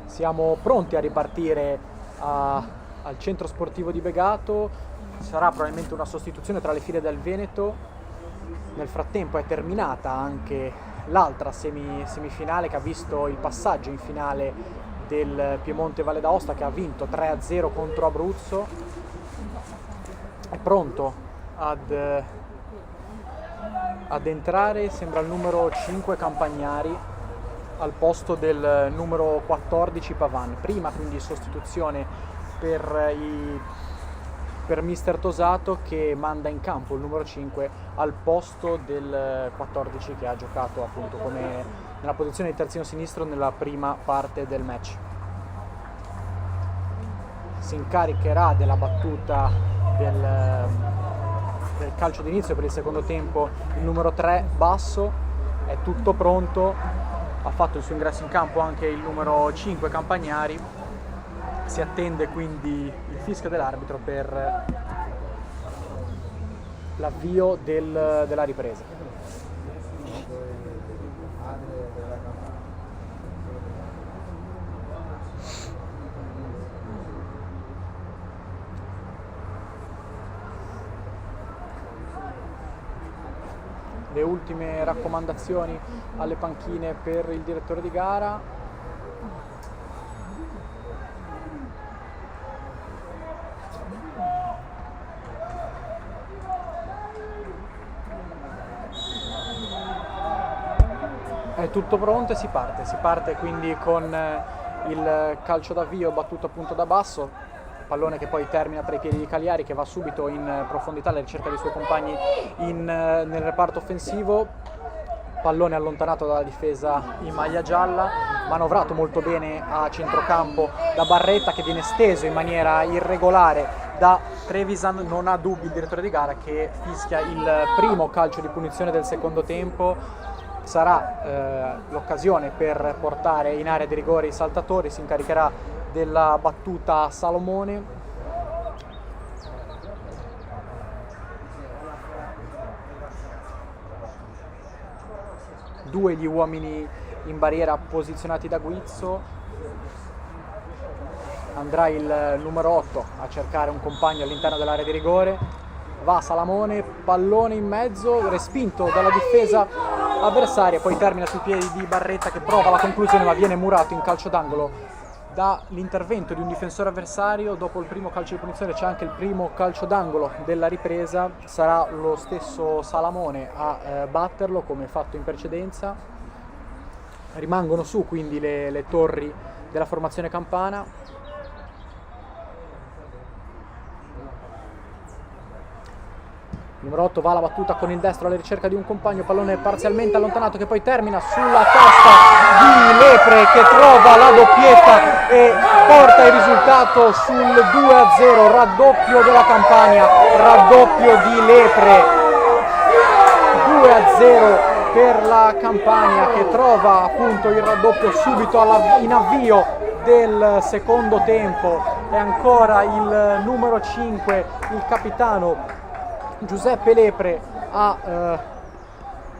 Siamo pronti a ripartire al centro sportivo di Begato. Sarà probabilmente una sostituzione tra le file del Veneto. Nel frattempo è terminata anche l'altra semifinale che ha visto il passaggio in finale del Piemonte Valle d'Aosta, che ha vinto 3-0 contro Abruzzo. È pronto ad entrare, sembra il numero 5 Campagnari al posto del numero 14 Pavan. Prima quindi sostituzione per Mister Tosato, che manda in campo il numero 5 al posto del 14 che ha giocato appunto come nella posizione di terzino sinistro nella prima parte del match. Si incaricherà della battuta del calcio d'inizio per il secondo tempo il numero 3 Basso. È tutto pronto, ha fatto il suo ingresso in campo anche il numero 5 Campagnari. Si attende quindi il fischio dell'arbitro per l'avvio della ripresa. Le ultime raccomandazioni alle panchine per il direttore di gara. È tutto pronto e si parte quindi con il calcio d'avvio battuto appunto da Basso. Pallone che poi termina tra i piedi di Cagliari, che va subito in profondità alla ricerca dei suoi compagni nel reparto offensivo. Pallone allontanato dalla difesa in maglia gialla, manovrato molto bene a centrocampo da Barretta, che viene steso in maniera irregolare da Trevisan. Non ha dubbi il direttore di gara, che fischia il primo calcio di punizione del secondo tempo. Sarà l'occasione per portare in area di rigore i saltatori. Si incaricherà della battuta Salomone. Due gli uomini in barriera posizionati da Guizzo. Andrà il numero 8 a cercare un compagno all'interno dell'area di rigore. Va Salamone, pallone in mezzo, respinto dalla difesa avversaria, poi termina sui piedi di Barretta, che prova la conclusione ma viene murato in calcio d'angolo dall'intervento di un difensore avversario. Dopo il primo calcio di punizione c'è anche il primo calcio d'angolo della ripresa. Sarà lo stesso Salamone a batterlo, come fatto in precedenza. Rimangono su quindi le torri della formazione campana. Numero 8 va alla battuta con il destro alla ricerca di un compagno, pallone parzialmente allontanato che poi termina sulla testa di Lepre, che trova la doppietta e porta il risultato sul 2-0, raddoppio della Campania, raddoppio di Lepre, 2-0 per la Campania, che trova appunto il raddoppio subito in avvio del secondo tempo. È ancora il numero 5, il capitano Giuseppe Lepre a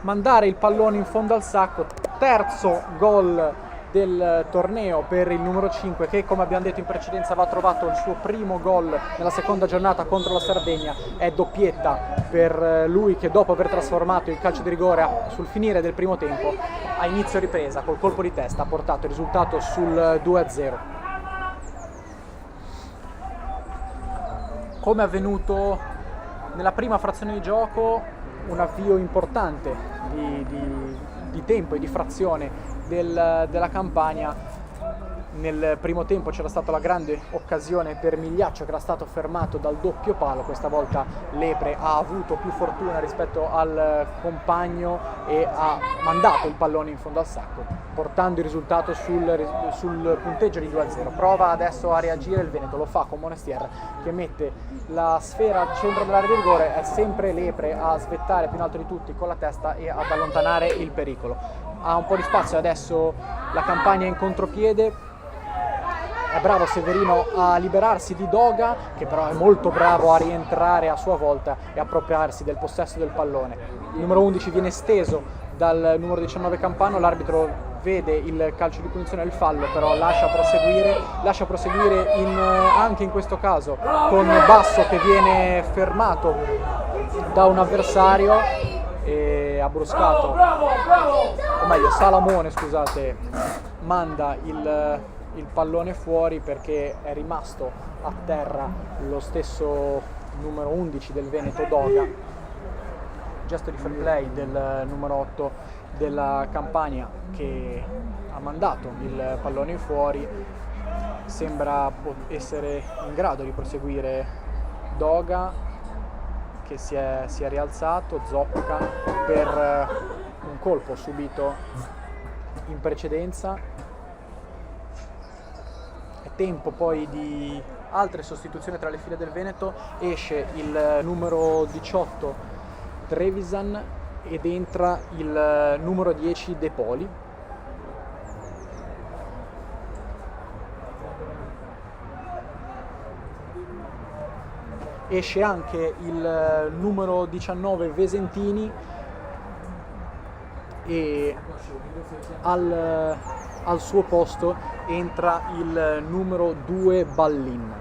mandare il pallone in fondo al sacco. Terzo gol del torneo per il numero 5, che come abbiamo detto in precedenza aveva trovato il suo primo gol nella seconda giornata contro la Sardegna. È doppietta per lui, che dopo aver trasformato il calcio di rigore sul finire del primo tempo, a inizio ripresa col colpo di testa ha portato il risultato sul 2-0. Come è avvenuto nella prima frazione di gioco, un avvio importante di tempo e di frazione della Campania. Nel primo tempo c'era stata la grande occasione per Migliaccio, che era stato fermato dal doppio palo. Questa volta Lepre ha avuto più fortuna rispetto al compagno e ha mandato il pallone in fondo al sacco, portando il risultato sul punteggio di 2-0. Prova adesso a reagire il Veneto, lo fa con Monestier, che mette la sfera al centro dell'area di rigore. È sempre Lepre a svettare più in alto di tutti con la testa e ad allontanare il pericolo. Ha un po' di spazio adesso la Campania in contropiede. È bravo Severino a liberarsi di Doga, che però è molto bravo a rientrare a sua volta e appropriarsi del possesso del pallone. Il numero 11 viene steso dal numero 19 Campano. L'arbitro vede il calcio di punizione e il fallo, però lascia proseguire anche in questo caso con Basso che viene fermato da un avversario e Abbruscato, o meglio Salamone, scusate, manda il pallone fuori perché è rimasto a terra lo stesso numero 11 del Veneto, Doga. Gesto di fair play del numero 8 della Campania che ha mandato il pallone fuori. Sembra essere in grado di proseguire Doga, che si è rialzato, zoppica per un colpo subito in precedenza. È tempo poi di altre sostituzioni tra le file del Veneto. Esce il numero 18 Trevisan ed entra il numero 10 De Poli. Esce anche il numero 19 Vesentini e al suo posto entra il numero 2 Ballin.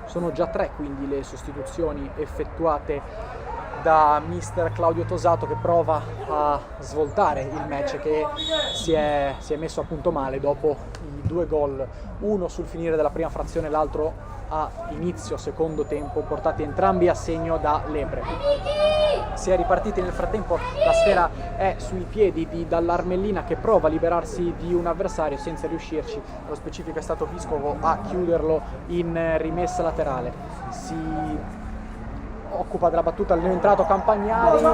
Sono già 3 quindi le sostituzioni effettuate da mister Claudio Tosato, che prova a svoltare il match che si è messo a punto male dopo i 2 gol, uno sul finire della prima frazione, l'altro a inizio secondo tempo, portati entrambi a segno da Lepre. Si è ripartiti nel frattempo, la sfera è sui piedi di Dall'Armellina che prova a liberarsi di un avversario senza riuscirci. Nello specifico è stato Piscopo a chiuderlo in rimessa laterale. Si occupa della battuta l'entrato Campagnari,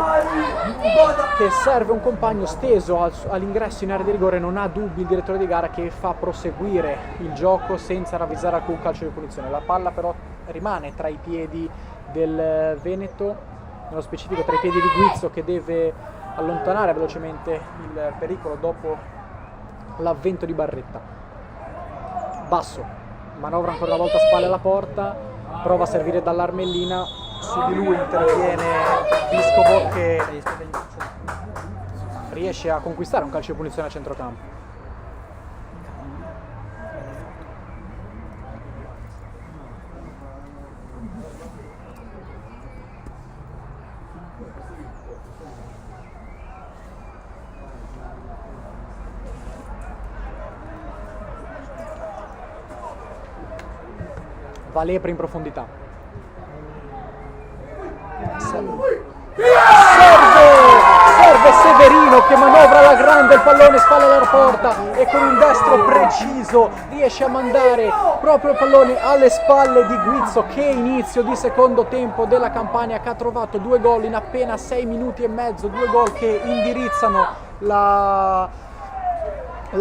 che serve un compagno steso all'ingresso in area di rigore. Non ha dubbi il direttore di gara, che fa proseguire il gioco senza ravvisare alcun calcio di punizione. La palla però rimane tra i piedi del Veneto, nello specifico tra i piedi di Guizzo, che deve allontanare velocemente il pericolo dopo l'avvento di Barretta. Basso manovra ancora una volta a spalle alla porta, prova a servire Dall'Armellina, su di lui interviene Piscopo che riesce a conquistare un calcio di punizione a centrocampo. Va Lepre in profondità. Serve Severino che manovra alla grande il pallone, spalle alla porta, e con un destro preciso riesce a mandare proprio il pallone alle spalle di Guizzo. Che inizio di secondo tempo della Campania, che ha trovato 2 gol in appena 6 minuti e mezzo, 2 gol che indirizzano la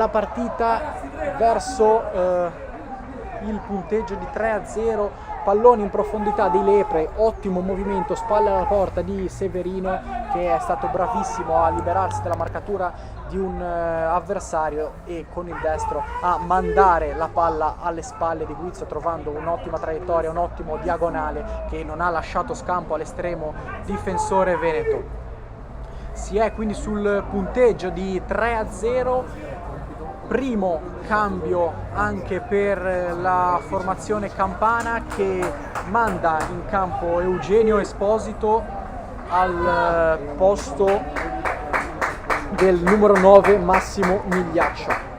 partita verso il punteggio di 3-0. Palloni in profondità di Lepre, ottimo movimento, spalle alla porta di Severino, che è stato bravissimo a liberarsi dalla marcatura di un avversario e con il destro a mandare la palla alle spalle di Guizzo, trovando un'ottima traiettoria, un ottimo diagonale che non ha lasciato scampo all'estremo difensore veneto. Si è quindi sul punteggio di 3-0. Primo cambio anche per la formazione campana, che manda in campo Eugenio Esposito al posto del numero 9 Massimo Migliaccia.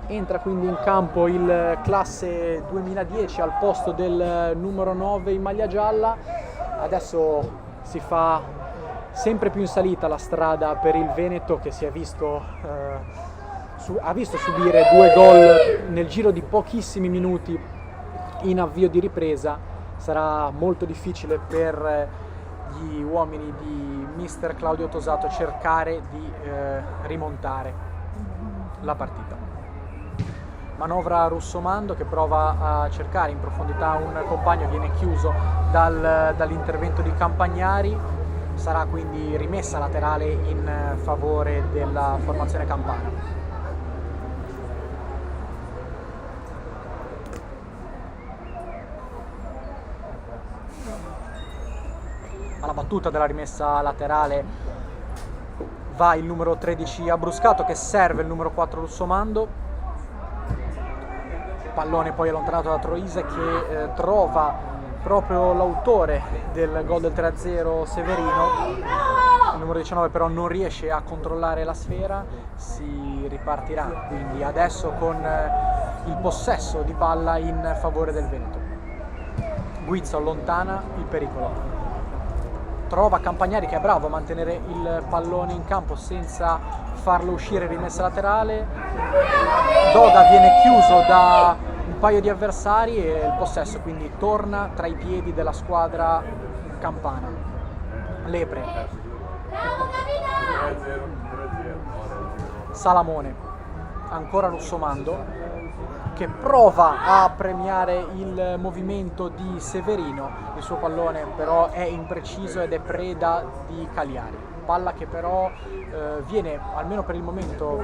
Entra quindi in campo il classe 2010 al posto del numero 9 in maglia gialla. Adesso si fa sempre più in salita la strada per il Veneto, che si è visto, ha visto subire 2 gol nel giro di pochissimi minuti in avvio di ripresa. Sarà molto difficile per gli uomini di mister Claudio Tosato cercare di rimontare la partita. Manovra Russomando che prova a cercare in profondità un compagno, viene chiuso dall'intervento di Campagnari. Sarà quindi rimessa laterale in favore della formazione campana. Alla battuta della rimessa laterale va il numero 13 Abruscato che serve il numero 4 Russomando. Pallone poi allontanato da Troise che trova proprio l'autore del gol del 3-0 Severino. Il numero 19 però non riesce a controllare la sfera, si ripartirà quindi adesso con il possesso di palla in favore del Veneto. Guizzo allontana il pericolo. Trova Campagnari che è bravo a mantenere il pallone in campo senza farlo uscire, rimessa laterale. Doda viene chiuso da un paio di avversari e il possesso quindi torna tra i piedi della squadra campana. Lepre. Salamone. Ancora Russomando che prova a premiare il movimento di Severino, il suo pallone però è impreciso ed è preda di Cagliari, palla che però viene almeno per il momento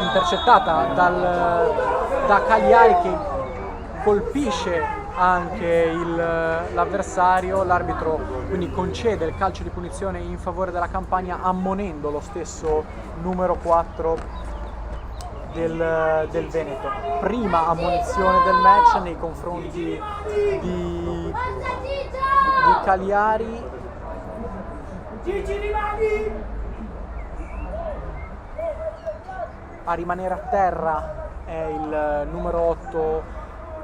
intercettata da Cagliari che colpisce anche l'avversario, l'arbitro quindi concede il calcio di punizione in favore della Campania ammonendo lo stesso numero 4 del Veneto. Prima ammonizione del match nei confronti di Cagliari. A rimanere a terra è il numero 8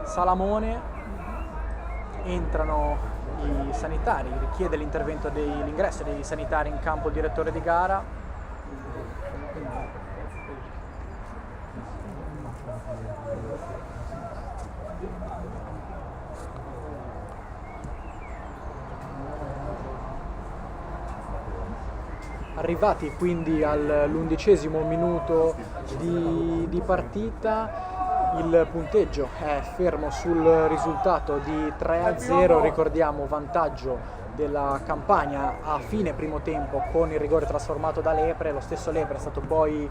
Salamone. Entrano i sanitari, richiede l'ingresso dei sanitari in campo il direttore di gara. Arrivati quindi all'11° minuto di partita, il punteggio è fermo sul risultato di 3-0, ricordiamo vantaggio della Campania a fine primo tempo con il rigore trasformato da Lepre. Lo stesso Lepre è stato poi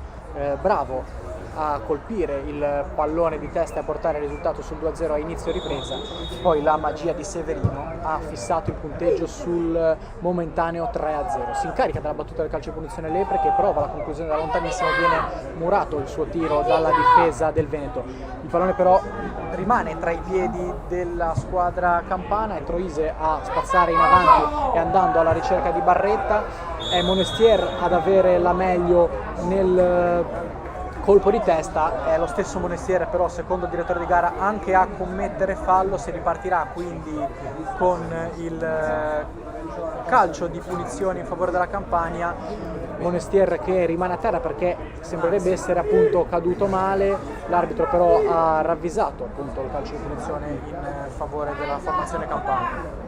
bravo a colpire il pallone di testa e a portare il risultato sul 2-0 a inizio ripresa. Poi la magia di Severino ha fissato il punteggio sul momentaneo 3-0. Si incarica della battuta del calcio di punizione Lepre che prova la conclusione da lontanissimo, viene murato il suo tiro dalla difesa del Veneto. Il pallone però rimane tra i piedi della squadra campana e Troise a spazzare in avanti e andando alla ricerca di Barretta. È Monestier ad avere la meglio nel colpo di testa, è lo stesso Monestier però secondo il direttore di gara anche a commettere fallo. Si ripartirà quindi con il calcio di punizione in favore della Campania. Monestier che rimane a terra perché sembrerebbe essere appunto caduto male, l'arbitro però ha ravvisato appunto il calcio di punizione in favore della formazione campana.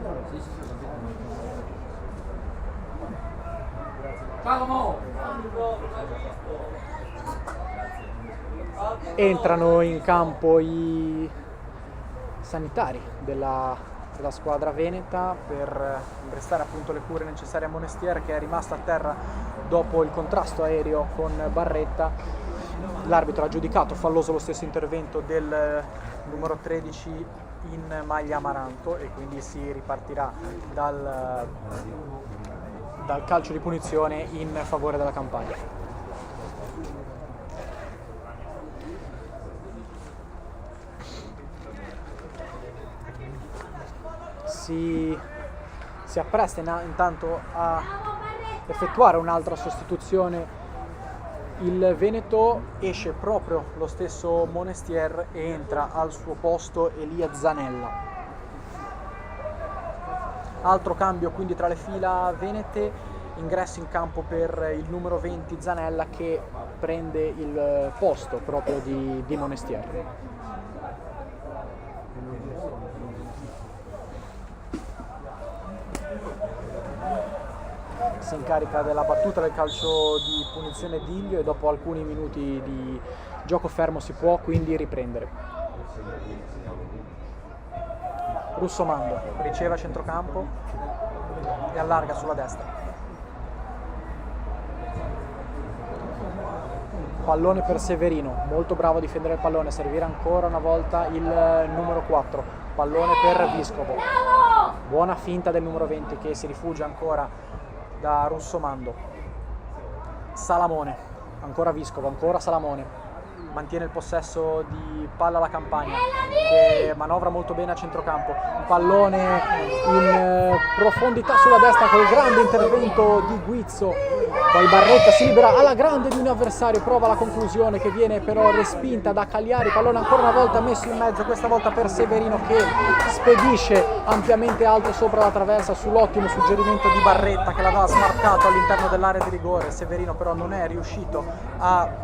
Entrano in campo i sanitari della squadra veneta per prestare appunto le cure necessarie a Monestier che è rimasto a terra dopo il contrasto aereo con Barretta. L'arbitro ha giudicato falloso lo stesso intervento del numero 13 in maglia amaranto e quindi si ripartirà dal calcio di punizione in favore della Campania. Si appresta intanto a effettuare un'altra sostituzione il Veneto, esce proprio lo stesso Monestier e entra al suo posto Elia Zanella. Altro cambio quindi tra le fila venete, ingresso in campo per il numero 20 Zanella che prende il posto proprio di Monestier. Si incarica della battuta del calcio di punizione Diglio e dopo alcuni minuti di gioco fermo si può quindi riprendere. Russomando riceve a centrocampo e allarga sulla destra. Pallone per Severino, molto bravo a difendere il pallone, servirà ancora una volta il numero 4. Pallone per Viscovo. Buona finta del numero 20 che si rifugia ancora da Russomando. Salamone, ancora Viscovo, ancora Salamone. Mantiene il possesso di palla alla Campania, che manovra molto bene a centrocampo. Un pallone in profondità sulla destra col grande intervento di Guizzo. Poi Barretta si libera alla grande di un avversario, prova la conclusione che viene però respinta da Cagliari. Pallone ancora una volta messo in mezzo, questa volta per Severino che spedisce ampiamente alto sopra la traversa sull'ottimo suggerimento di Barretta che l'aveva smarcato all'interno dell'area di rigore. Severino però non è riuscito a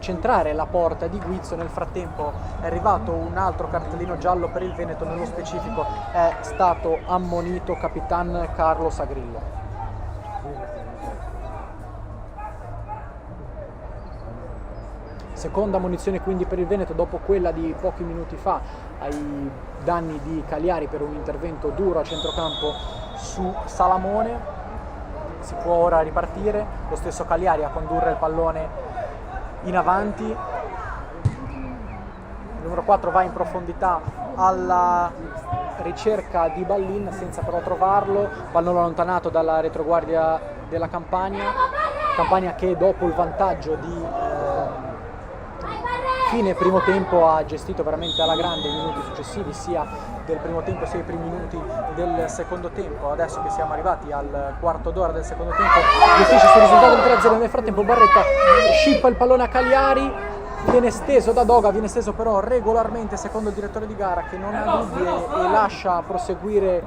centrare la porta di Guizzo. Nel frattempo è arrivato un altro cartellino giallo per il Veneto, nello specifico è stato ammonito Capitan Carlo Sagrillo. Seconda ammonizione quindi per il Veneto dopo quella di pochi minuti fa ai danni di Cagliari per un intervento duro a centrocampo su Salamone. Si può ora ripartire, lo stesso Cagliari a condurre il pallone in avanti. Il numero 4 va in profondità alla ricerca di Ballin senza però trovarlo, pallone allontanato dalla retroguardia della Campania che dopo il vantaggio di fine primo tempo ha gestito veramente alla grande i minuti successivi, sia del primo tempo sia i primi minuti del secondo tempo. Adesso che siamo arrivati al quarto d'ora del secondo tempo gestisce sul risultato del 3-0. Nel frattempo Barretta scippa il pallone a Cagliari, viene steso da Doga, viene steso però regolarmente secondo il direttore di gara che non ha dubbi e lascia proseguire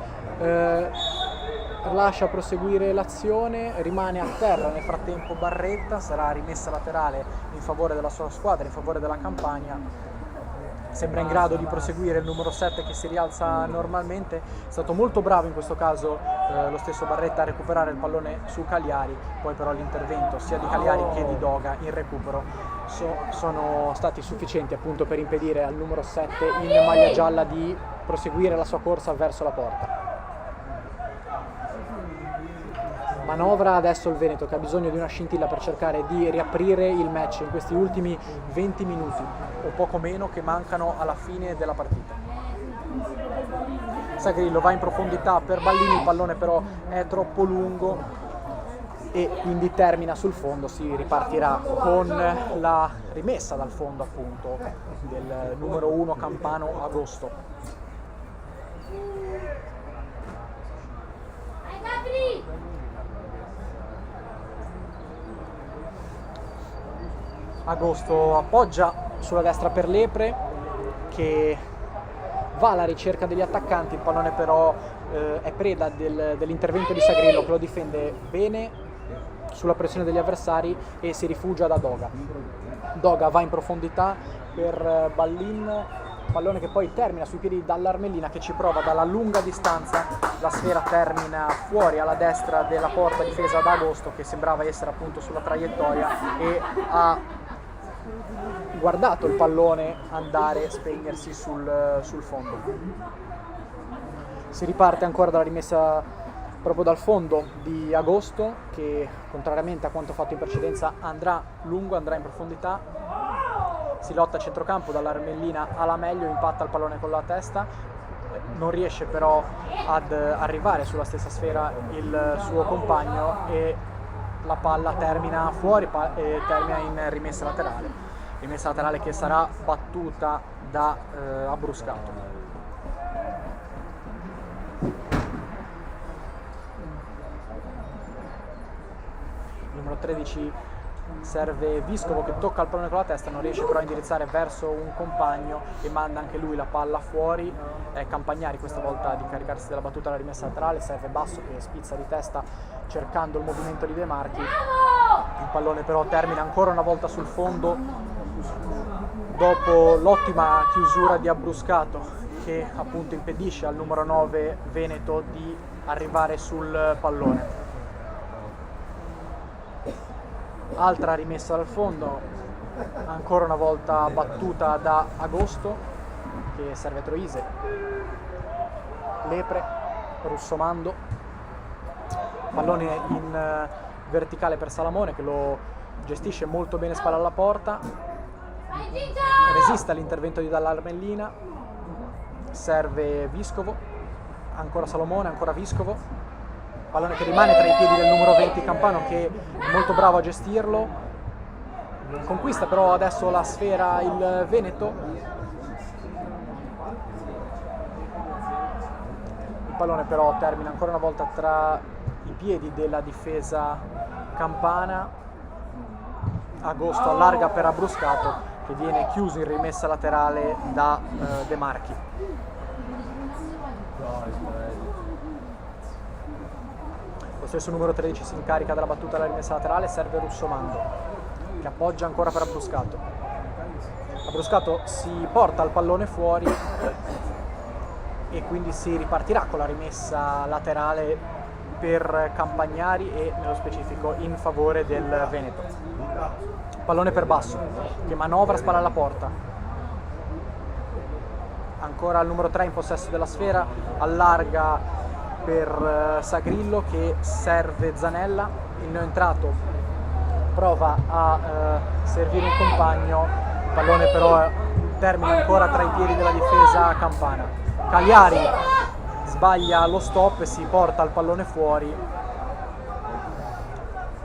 l'azione. Rimane a terra nel frattempo Barretta, sarà rimessa laterale in favore della sua squadra, in favore della Campania. Sembra in grado di proseguire il numero 7 che si rialza normalmente. È stato molto bravo in questo caso lo stesso Barretta a recuperare il pallone su Cagliari, poi però l'intervento sia di Cagliari che di Doga in recupero sono stati sufficienti appunto per impedire al numero 7 in maglia gialla di proseguire la sua corsa verso la porta. Manovra adesso il Veneto che ha bisogno di una scintilla per cercare di riaprire il match in questi ultimi 20 minuti o poco meno che mancano alla fine della partita. Sagrillo va in profondità per Ballini, il pallone però è troppo lungo e quindi termina sul fondo. Si ripartirà con la rimessa dal fondo appunto del numero 1 campano Agosto. Agosto appoggia sulla destra per Lepre che va alla ricerca degli attaccanti, il pallone però è preda dell'intervento di Sagrillo che lo difende bene sulla pressione degli avversari e si rifugia da Doga. Doga va in profondità per Ballin, pallone che poi termina sui piedi dall'Armellina che ci prova dalla lunga distanza, la sfera termina fuori alla destra della porta difesa da Agosto che sembrava essere appunto sulla traiettoria e ha guardato il pallone andare, spegnersi sul fondo. Si riparte ancora dalla rimessa proprio dal fondo di Agosto che contrariamente a quanto fatto in precedenza andrà lungo, andrà in profondità. Si lotta a centrocampo dall'Armellina alla meglio, impatta il pallone con la testa, non riesce però ad arrivare sulla stessa sfera il suo compagno e la palla termina fuori e termina in rimessa laterale che sarà battuta da Abruscato. Numero 13 serve Viscovo che tocca il pallone con la testa, non riesce però a indirizzare verso un compagno e manda anche lui la palla fuori. È Campagnari questa volta di caricarsi della battuta alla rimessa laterale, serve Basso che spizza di testa cercando il movimento di De Marchi. Il pallone però termina ancora una volta sul fondo dopo l'ottima chiusura di Abruscato che appunto impedisce al numero 9 Veneto di arrivare sul pallone. Altra rimessa dal fondo, ancora una volta battuta da Agosto che serve Troise. Lepre, Russomando, pallone in verticale per Salamone che lo gestisce molto bene spalla alla porta, resiste all'intervento di Dall'Armellina, serve Viscovo, ancora Salomone, ancora Vescovo, pallone che rimane tra i piedi del numero 20 Campano, che è molto bravo a gestirlo, conquista però adesso la sfera il Veneto. Il pallone però termina ancora una volta tra i piedi della difesa campana. Agosto allarga per Abbruscato, che viene chiuso in rimessa laterale da De Marchi. Lo stesso numero 13 si incarica della battuta alla rimessa laterale, serve Russomando, che appoggia ancora per Abbruscato. Abbruscato si porta il pallone fuori e quindi si ripartirà con la rimessa laterale per Campagnari e nello specifico in favore del Veneto. Pallone per Basso, che manovra, spalla alla porta. Ancora il numero 3 in possesso della sfera, allarga per Sagrillo, che serve Zanella. Il neoentrato prova a servire un compagno, il pallone però termina ancora tra i piedi della difesa campana. Cagliari sbaglia lo stop e si porta il pallone fuori.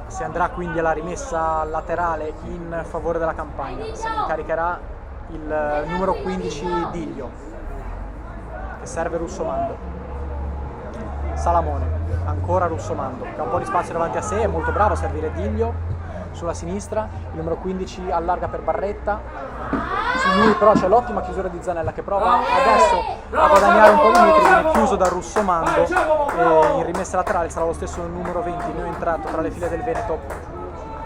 Si andrà quindi alla rimessa laterale in favore della Campagna. Se ne incaricherà il numero 15 Diglio, che serve Russomando. Salamone, ancora Russomando, che ha un po' di spazio davanti a sé, è molto bravo a servire Diglio sulla sinistra. Il numero 15 allarga per Barretta. Su lui però c'è l'ottima chiusura di Zanella, che prova adesso a guadagnare un po' di metri, viene chiuso da Russomando e in rimessa laterale sarà lo stesso numero 20 neoentrato tra le file del Veneto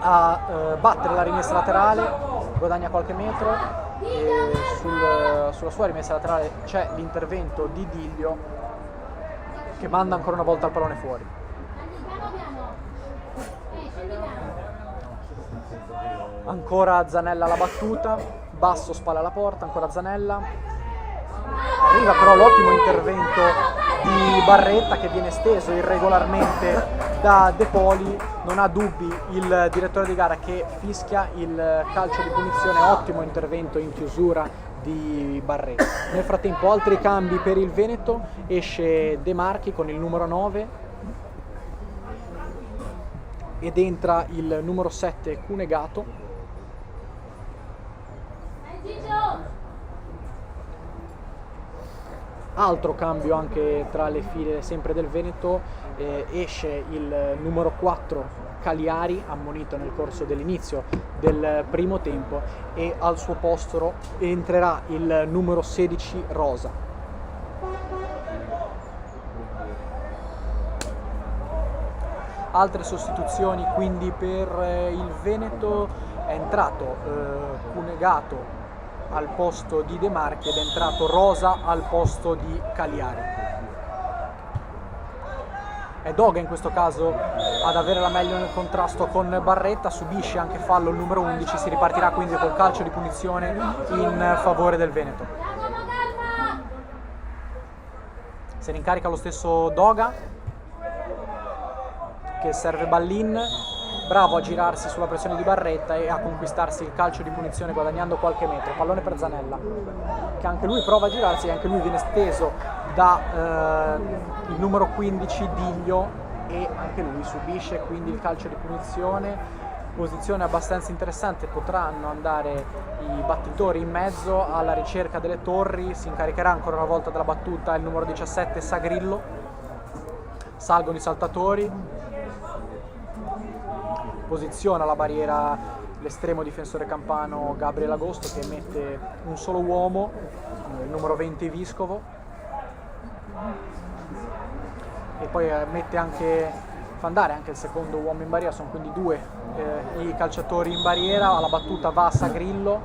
a battere la rimessa laterale, guadagna qualche metro e sulla sua rimessa laterale c'è l'intervento di Diglio, che manda ancora una volta il pallone fuori. Ancora Zanella alla battuta, Basso spalla alla porta, ancora Zanella. Arriva però l'ottimo intervento di Barretta, che viene steso irregolarmente da De Poli. Non ha dubbi il direttore di gara, che fischia il calcio di punizione. Ottimo intervento in chiusura di Barretta. Nel frattempo altri cambi per il Veneto, esce De Marchi con il numero 9 ed entra il numero 7 Cunegato. Altro cambio anche tra le file sempre del Veneto, esce il numero 4 Cagliari, ammonito nel corso dell'inizio del primo tempo, e al suo posto entrerà il numero 16 Rosa. Altre sostituzioni quindi per il Veneto: è entrato Cunegato al posto di De Marchi ed è entrato Rosa al posto di Cagliari. È Doga in questo caso ad avere la meglio nel contrasto con Barretta, subisce anche fallo il numero 11, si ripartirà quindi col calcio di punizione in favore del Veneto. Se ne incarica lo stesso Doga, che serve Ballin, bravo a girarsi sulla pressione di Barretta e a conquistarsi il calcio di punizione guadagnando qualche metro. Pallone per Zanella, che anche lui prova a girarsi e anche lui viene steso da il numero 15 Diglio e anche lui subisce quindi il calcio di punizione. Posizione abbastanza interessante, potranno andare i battitori in mezzo alla ricerca delle torri. Si incaricherà ancora una volta della battuta il numero 17 Sagrillo. Salgono i saltatori, posiziona la barriera l'estremo difensore campano Gabriel Agosto, che mette un solo uomo, il numero 20 Vescovo, e poi fa andare anche il secondo uomo in barriera. Sono quindi due i calciatori in barriera. Alla battuta va Sagrillo,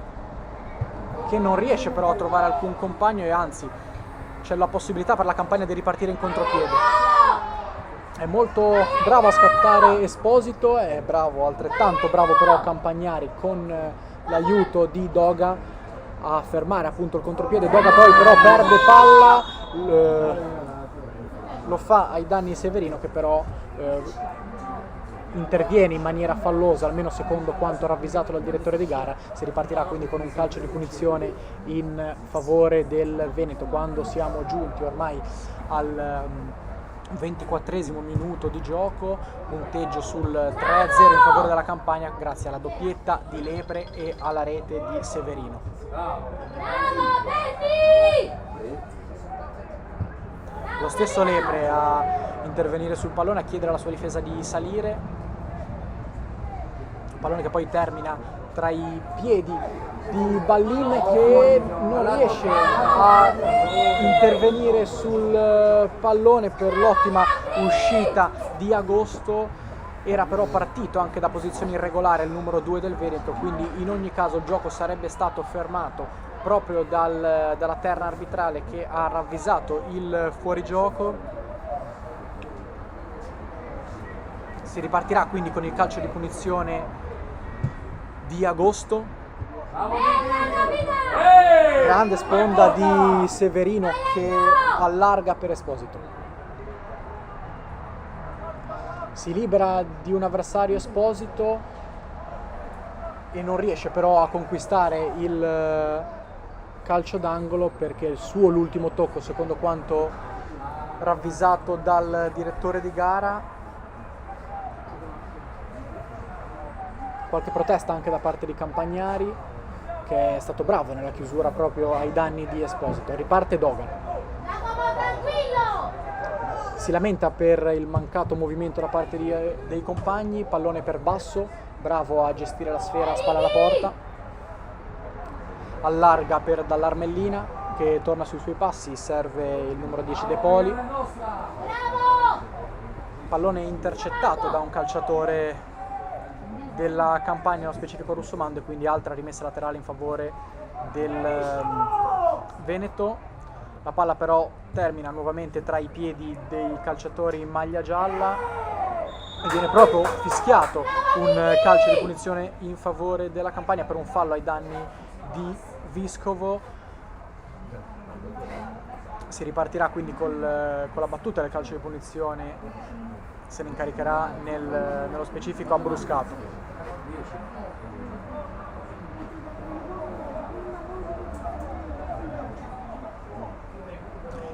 che non riesce però a trovare alcun compagno, e anzi c'è la possibilità per la Campagna di ripartire in contropiede. È molto bravo a scattare Esposito, è altrettanto bravo però Campagnari con l'aiuto di Doga a fermare appunto il contropiede. Doga poi però perde palla, lo fa ai danni di Severino, che però interviene in maniera fallosa, almeno secondo quanto ravvisato dal direttore di gara. Si ripartirà quindi con un calcio di punizione in favore del Veneto, quando siamo giunti ormai al 24esimo minuto di gioco, punteggio sul 3-0 in favore della Campania grazie alla doppietta di Lepre e alla rete di Severino. Lo stesso Lepre a intervenire sul pallone, a chiedere alla sua difesa di salire, pallone che poi termina tra i piedi di Ballin, che non riesce a intervenire sul pallone per l'ottima uscita di Agosto. Era però partito anche da posizione irregolare il numero 2 del Veneto, quindi in ogni caso il gioco sarebbe stato fermato proprio dalla terna arbitrale, che ha ravvisato il fuorigioco. Si ripartirà quindi con il calcio di punizione di Agosto. Grande sponda di Severino che allarga per Esposito. Si libera di un avversario Esposito e non riesce però a conquistare il calcio d'angolo, perché il suo l'ultimo tocco, secondo quanto ravvisato dal direttore di gara. Qualche protesta anche da parte di Campagnari, che è stato bravo nella chiusura proprio ai danni di Esposito. Riparte Dogan. Si lamenta per il mancato movimento da parte dei compagni, pallone per Basso, bravo a gestire la sfera a spalla alla porta. Allarga per Dall'Armellina, che torna sui suoi passi, serve il numero 10 De Poli. Pallone intercettato da un calciatore della Campania, nello specifico Russomando, e quindi altra rimessa laterale in favore del Veneto. La palla però termina nuovamente tra i piedi dei calciatori in maglia gialla e viene proprio fischiato un calcio di punizione in favore della Campania per un fallo ai danni di Viscovo. Si ripartirà quindi con la battuta del calcio di punizione, se ne incaricherà nello specifico Abbruscato.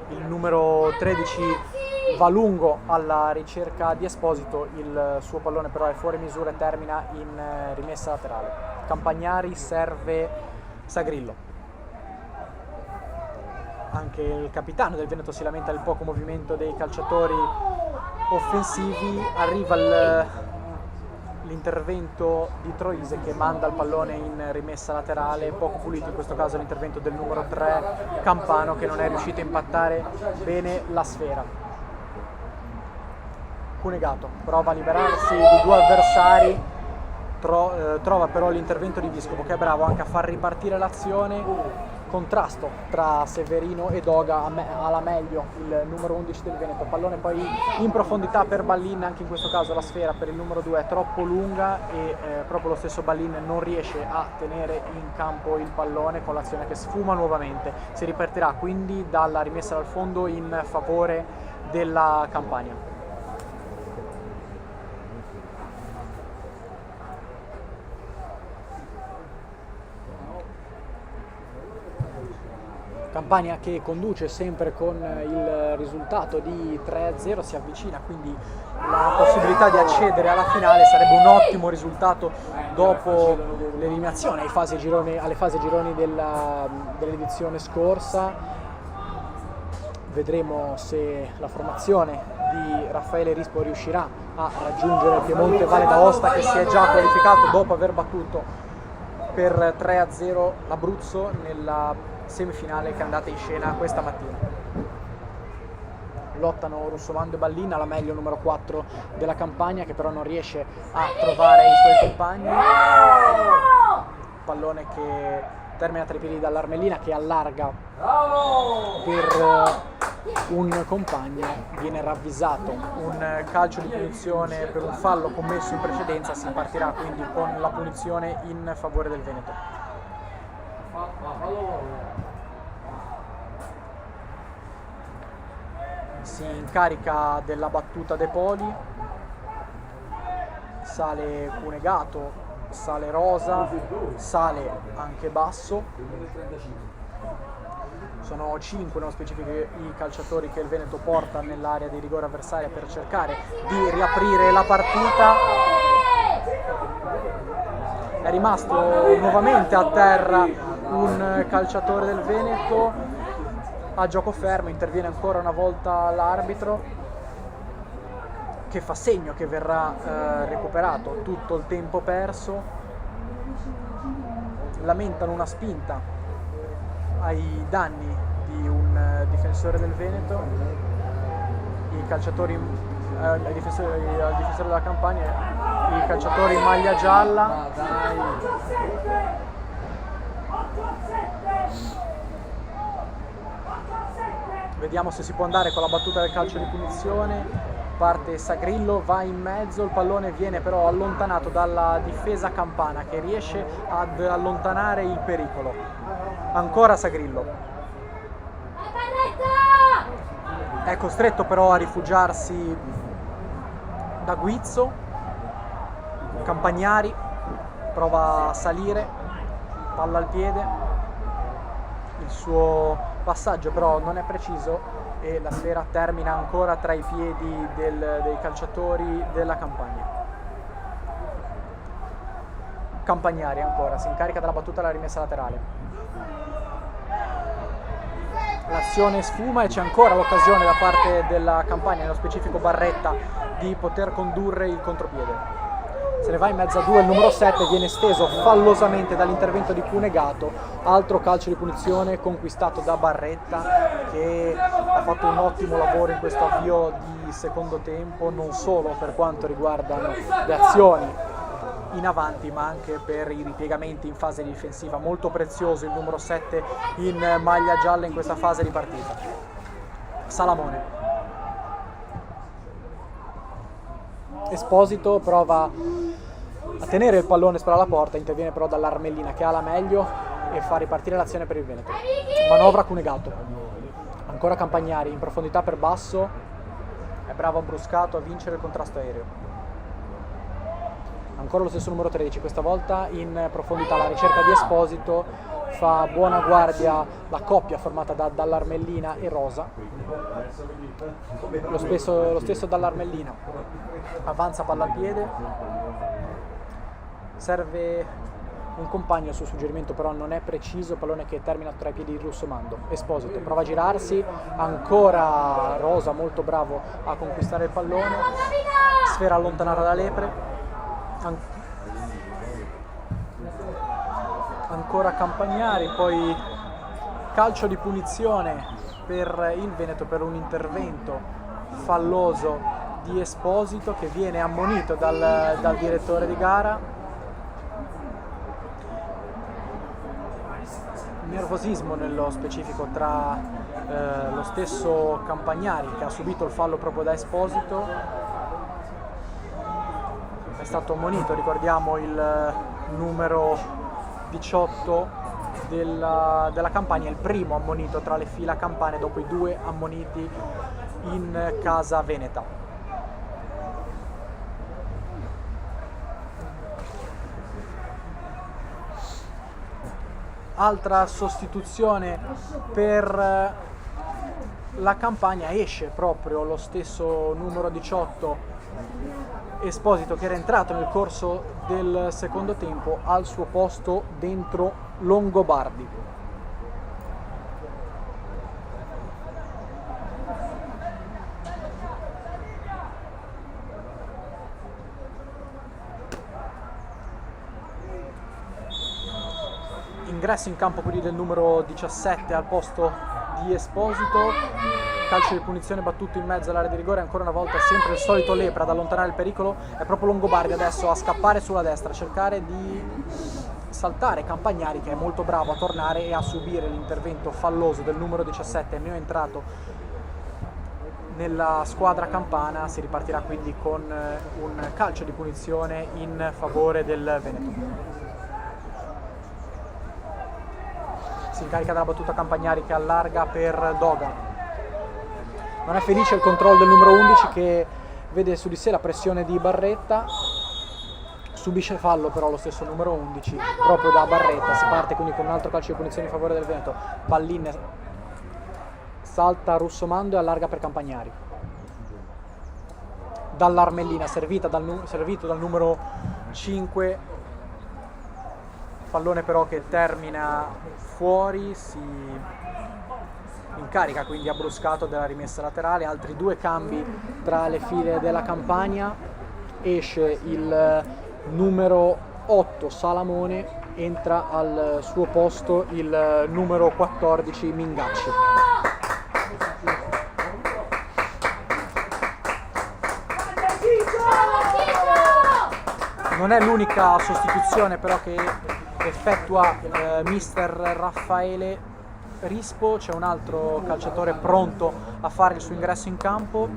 Il numero 13 va lungo alla ricerca di Esposito, il suo pallone però è fuori misura e termina in rimessa laterale. Campagnari serve Sagrillo. Anche il capitano del Veneto si lamenta del poco movimento dei calciatori offensivi. Arriva l'intervento di Troise, che manda il pallone in rimessa laterale, poco pulito in questo caso l'intervento del numero 3 Campano, che non è riuscito a impattare bene la sfera. Cunegato prova a liberarsi di due avversari, trova però l'intervento di Viscovo, che è bravo anche a far ripartire l'azione. Contrasto tra Severino e Doga, alla meglio il numero 11 del Veneto. Pallone poi in profondità per Ballin, anche in questo caso la sfera per il numero 2 è troppo lunga e proprio lo stesso Ballin non riesce a tenere in campo il pallone, con l'azione che sfuma nuovamente. Si ripartirà quindi dalla rimessa dal fondo in favore della Campania. Campania che conduce sempre con il risultato di 3-0, si avvicina quindi la possibilità di accedere alla finale. Sarebbe un ottimo risultato dopo l'eliminazione alle fasi gironi dell'edizione scorsa. Vedremo se la formazione di Raffaele Rispo riuscirà a raggiungere il Piemonte Valle d'Aosta, che si è già qualificato dopo aver battuto per 3-0 l'Abruzzo nella semifinale che è andata in scena questa mattina. Lottano Russomando e Ballin, alla meglio numero 4 della Campania, che però non riesce a trovare i suoi compagni. Pallone che termina tra i piedi dall'Armellina, che allarga per un compagno, viene ravvisato un calcio di punizione per un fallo commesso in precedenza. Si partirà quindi con la punizione in favore del Veneto. Si incarica della battuta De Poli, sale Cunegato, sale Rosa, sale anche Basso. Sono 5 nello specifico i calciatori che il Veneto porta nell'area di rigore avversaria per cercare di riaprire la partita. È rimasto nuovamente a terra un calciatore del Veneto a gioco fermo, interviene ancora una volta l'arbitro che fa segno che verrà recuperato tutto il tempo perso. Lamentano una spinta ai danni di un difensore del Veneto. I calciatori al difensore della Campania, i calciatori in maglia gialla. Vediamo se si può andare con la battuta del calcio di punizione. Parte Sagrillo, va in mezzo, il pallone viene però allontanato dalla difesa campana che riesce ad allontanare il pericolo. Ancora Sagrillo. È costretto però a rifugiarsi da Guizzo. Campagnari prova a salire, palla al piede. Il suo passaggio però non è preciso e la sfera termina ancora tra i piedi dei calciatori della Campania. Campagnari ancora si incarica della battuta alla rimessa laterale. L'azione sfuma e c'è ancora l'occasione da parte della Campania, nello specifico Barretta, di poter condurre il contropiede. Se ne va in mezzo a due, il numero 7 viene steso fallosamente dall'intervento di Cunegato, altro calcio di punizione conquistato da Barretta che ha fatto un ottimo lavoro in questo avvio di secondo tempo, non solo per quanto riguardano le azioni in avanti ma anche per i ripiegamenti in fase difensiva. Molto prezioso il numero 7 in maglia gialla in questa fase di partita. Salamone. Esposito prova a tenere il pallone sopra la porta, interviene però dall'Armellina che ha la meglio e fa ripartire l'azione per il Veneto. Manovra Cunegato. Ancora Campagnari in profondità per Basso, è bravo Bruscato a vincere il contrasto aereo. Ancora lo stesso numero 13, questa volta in profondità alla ricerca di Esposito, fa buona guardia la coppia formata dall'Armellina e Rosa. Lo stesso dall'Armellina, avanza palla al piede, serve un compagno sul suggerimento però non è preciso, pallone che termina tra i piedi di Russomando. Esposito prova a girarsi, ancora Rosa molto bravo a conquistare il pallone, sfera allontanata da Lepre. Ancora Campagnari, poi calcio di punizione per il Veneto per un intervento falloso di Esposito che viene ammonito dal direttore di gara. Nervosismo nello specifico tra lo stesso Campagnari che ha subito il fallo proprio da Esposito. È stato ammonito, ricordiamo, il numero 18 della Campania, il primo ammonito tra le fila campane dopo i due ammoniti in casa veneta. Altra sostituzione per la Campania, esce proprio lo stesso numero 18 Esposito che era entrato nel corso del secondo tempo al suo posto dentro Longobardi. Ingresso in campo quindi del numero 17 al posto di Esposito. Calcio di punizione battuto in mezzo all'area di rigore, ancora una volta sempre il solito Lepre ad allontanare il pericolo, è proprio Longobardi adesso a scappare sulla destra, a cercare di saltare Campagnari che è molto bravo a tornare e a subire l'intervento falloso del numero 17 neo entrato nella squadra campana. Si ripartirà quindi con un calcio di punizione in favore del Veneto. Si incarica della battuta Campagnari che allarga per Doga. Non è felice il controllo del numero 11 che vede su di sé la pressione di Barretta. subisce fallo però lo stesso numero 11 proprio da Barretta. Si parte quindi con un altro calcio di punizione in favore del Veneto. Pallin salta Russomando e allarga per Campagnari. Dall'Armellina, servito dal numero 5, pallone però che termina fuori, si incarica quindi Abbruscato della rimessa laterale. Altri 2 cambi tra le file della Campania, esce il numero 8 Salamone, entra al suo posto il numero 14 Mingacci. Non è l'unica sostituzione però che effettua mister Raffaele Rispo. C'è un altro calciatore pronto a fare il suo ingresso in campo.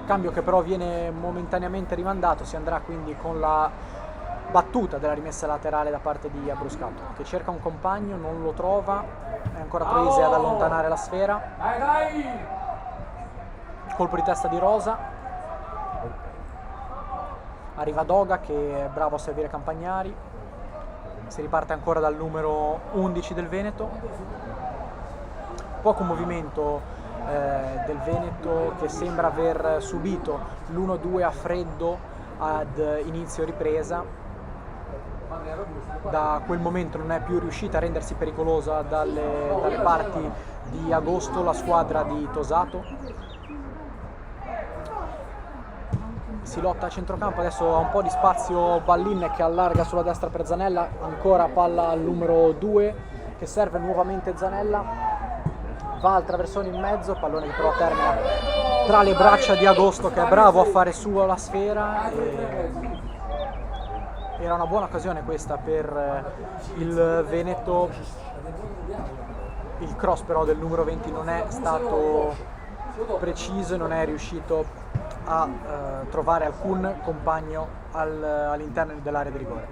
Cambio che però viene momentaneamente rimandato. Si andrà quindi con la battuta della rimessa laterale da parte di Abbruscato, che cerca un compagno, non lo trova, è ancora Troisi ad allontanare la sfera. Colpo di testa di Rosa, arriva Doga che è bravo a servire Campagnari. Si riparte ancora dal numero 11 del Veneto. Poco movimento del Veneto, che sembra aver subito l'1-2 a freddo ad inizio ripresa. Da quel momento non è più riuscita a rendersi pericolosa dalle parti di Agosto la squadra di Tosato. Si lotta a centrocampo, adesso ha un po' di spazio Pallin che allarga sulla destra per Zanella, ancora palla al numero 2 che serve nuovamente Zanella, va al traversone in mezzo, pallone che però termina tra le braccia di Agosto, che è bravo a fare sua la sfera. Era una buona occasione questa per il Veneto. Il cross però del numero 20 non è stato preciso e non è riuscito a trovare alcun compagno all'interno dell'area di rigore.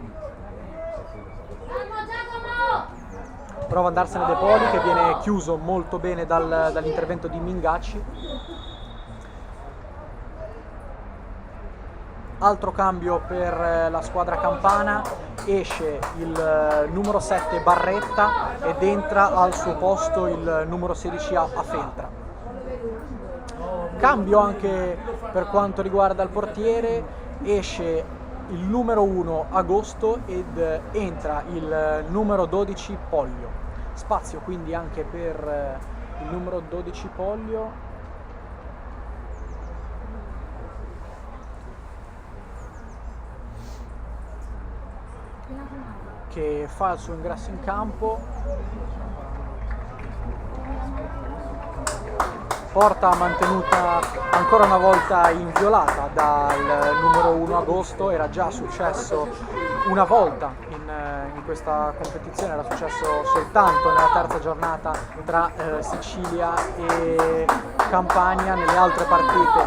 Prova ad andarsene De Poli, che viene chiuso molto bene dall'intervento di Mingacci. Altro cambio per la squadra campana, esce il numero 7 Barretta ed entra al suo posto il numero 16 a Feltra. Cambio anche per quanto riguarda il portiere, esce il numero 1 Agosto ed entra il numero 12 Poglio. Spazio quindi anche per il numero 12 Poglio, che fa il suo ingresso in campo. Porta mantenuta ancora una volta inviolata dal numero 1 Agosto. Era già successo una volta in questa competizione, era successo soltanto nella terza giornata tra Sicilia e Campania. Nelle altre partite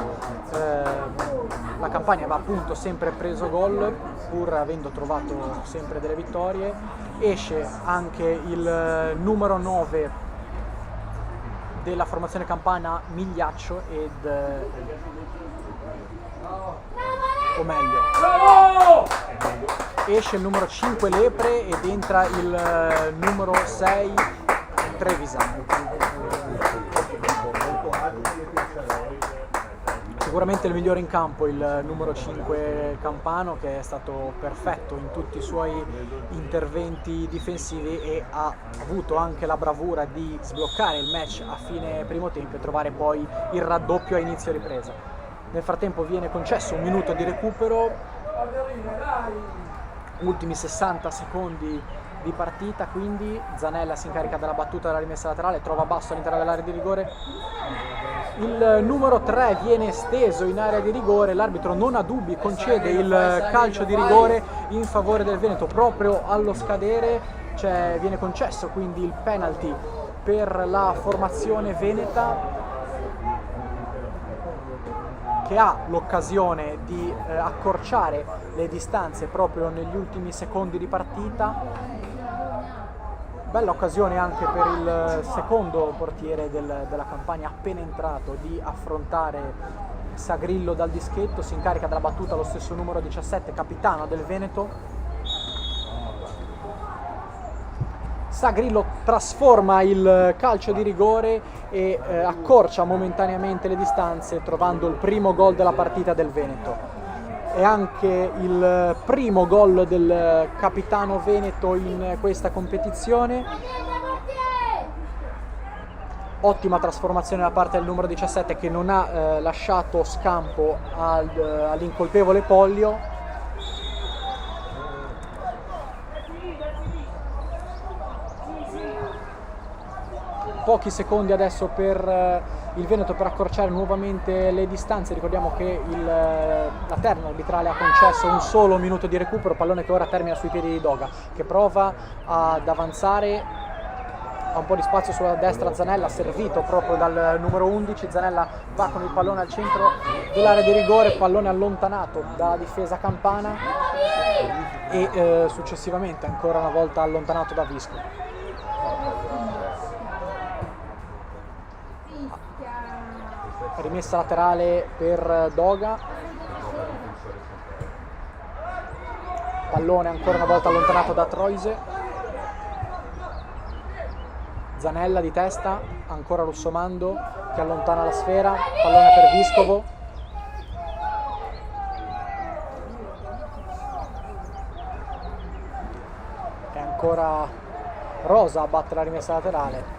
la Campania aveva appunto sempre preso gol, pur avendo trovato sempre delle vittorie. Esce anche il numero 9 della formazione campana Migliaccio o meglio, esce il numero 5 Lepre ed entra il numero 6 Trevisan. Sicuramente il migliore in campo il numero 5 Campano, che è stato perfetto in tutti i suoi interventi difensivi e ha avuto anche la bravura di sbloccare il match a fine primo tempo e trovare poi il raddoppio a inizio ripresa. Nel frattempo viene concesso un minuto di recupero, ultimi 60 secondi di partita, quindi Zanella si incarica della battuta della rimessa laterale, trova basso all'interno dell'area di rigore. Il numero 3 viene steso in area di rigore, l'arbitro non ha dubbi, concede il calcio di rigore in favore del Veneto. Proprio allo scadere viene concesso quindi il penalty per la formazione veneta, che ha l'occasione di accorciare le distanze proprio negli ultimi secondi di partita. Bella occasione anche per il secondo portiere della Campania, appena entrato, di affrontare Sagrillo dal dischetto. Si incarica della battuta lo stesso numero 17, capitano del Veneto. Sagrillo trasforma il calcio di rigore e accorcia momentaneamente le distanze, trovando il primo gol della partita del Veneto. È anche il primo gol del capitano veneto in questa competizione. Ottima trasformazione da parte del numero 17, che non ha lasciato scampo all'incolpevole Pollio. Pochi secondi adesso per il Veneto per accorciare nuovamente le distanze. Ricordiamo che la terna arbitrale ha concesso un solo minuto di recupero, pallone che ora termina sui piedi di Doga, che prova ad avanzare, ha un po' di spazio sulla destra Zanella, servito proprio dal numero 11. Zanella va con il pallone al centro dell'area di rigore, pallone allontanato dalla difesa campana e successivamente ancora una volta allontanato da Visco. Rimessa laterale per Doga, pallone ancora una volta allontanato da Troise. Zanella di testa, ancora Russomando che allontana la sfera, pallone per Viscovo. E ancora Rosa a battere la rimessa laterale.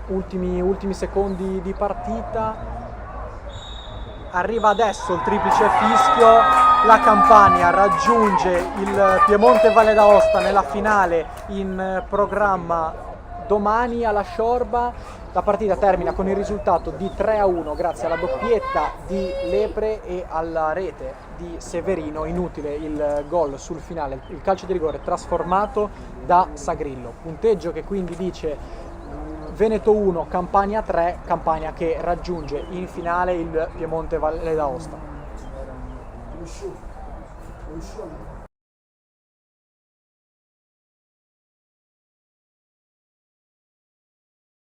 Ultimi secondi di partita. Arriva adesso il triplice fischio. La Campania raggiunge il Piemonte Valle d'Aosta nella finale in programma domani alla Sciorba. La partita termina con il risultato di 3-1 grazie alla doppietta di Lepre e alla rete di Severino. Inutile il gol sul finale, il calcio di rigore trasformato da Sagrillo. Punteggio che quindi dice Veneto 1, Campania 3, Campania che raggiunge in finale il Piemonte Valle d'Aosta.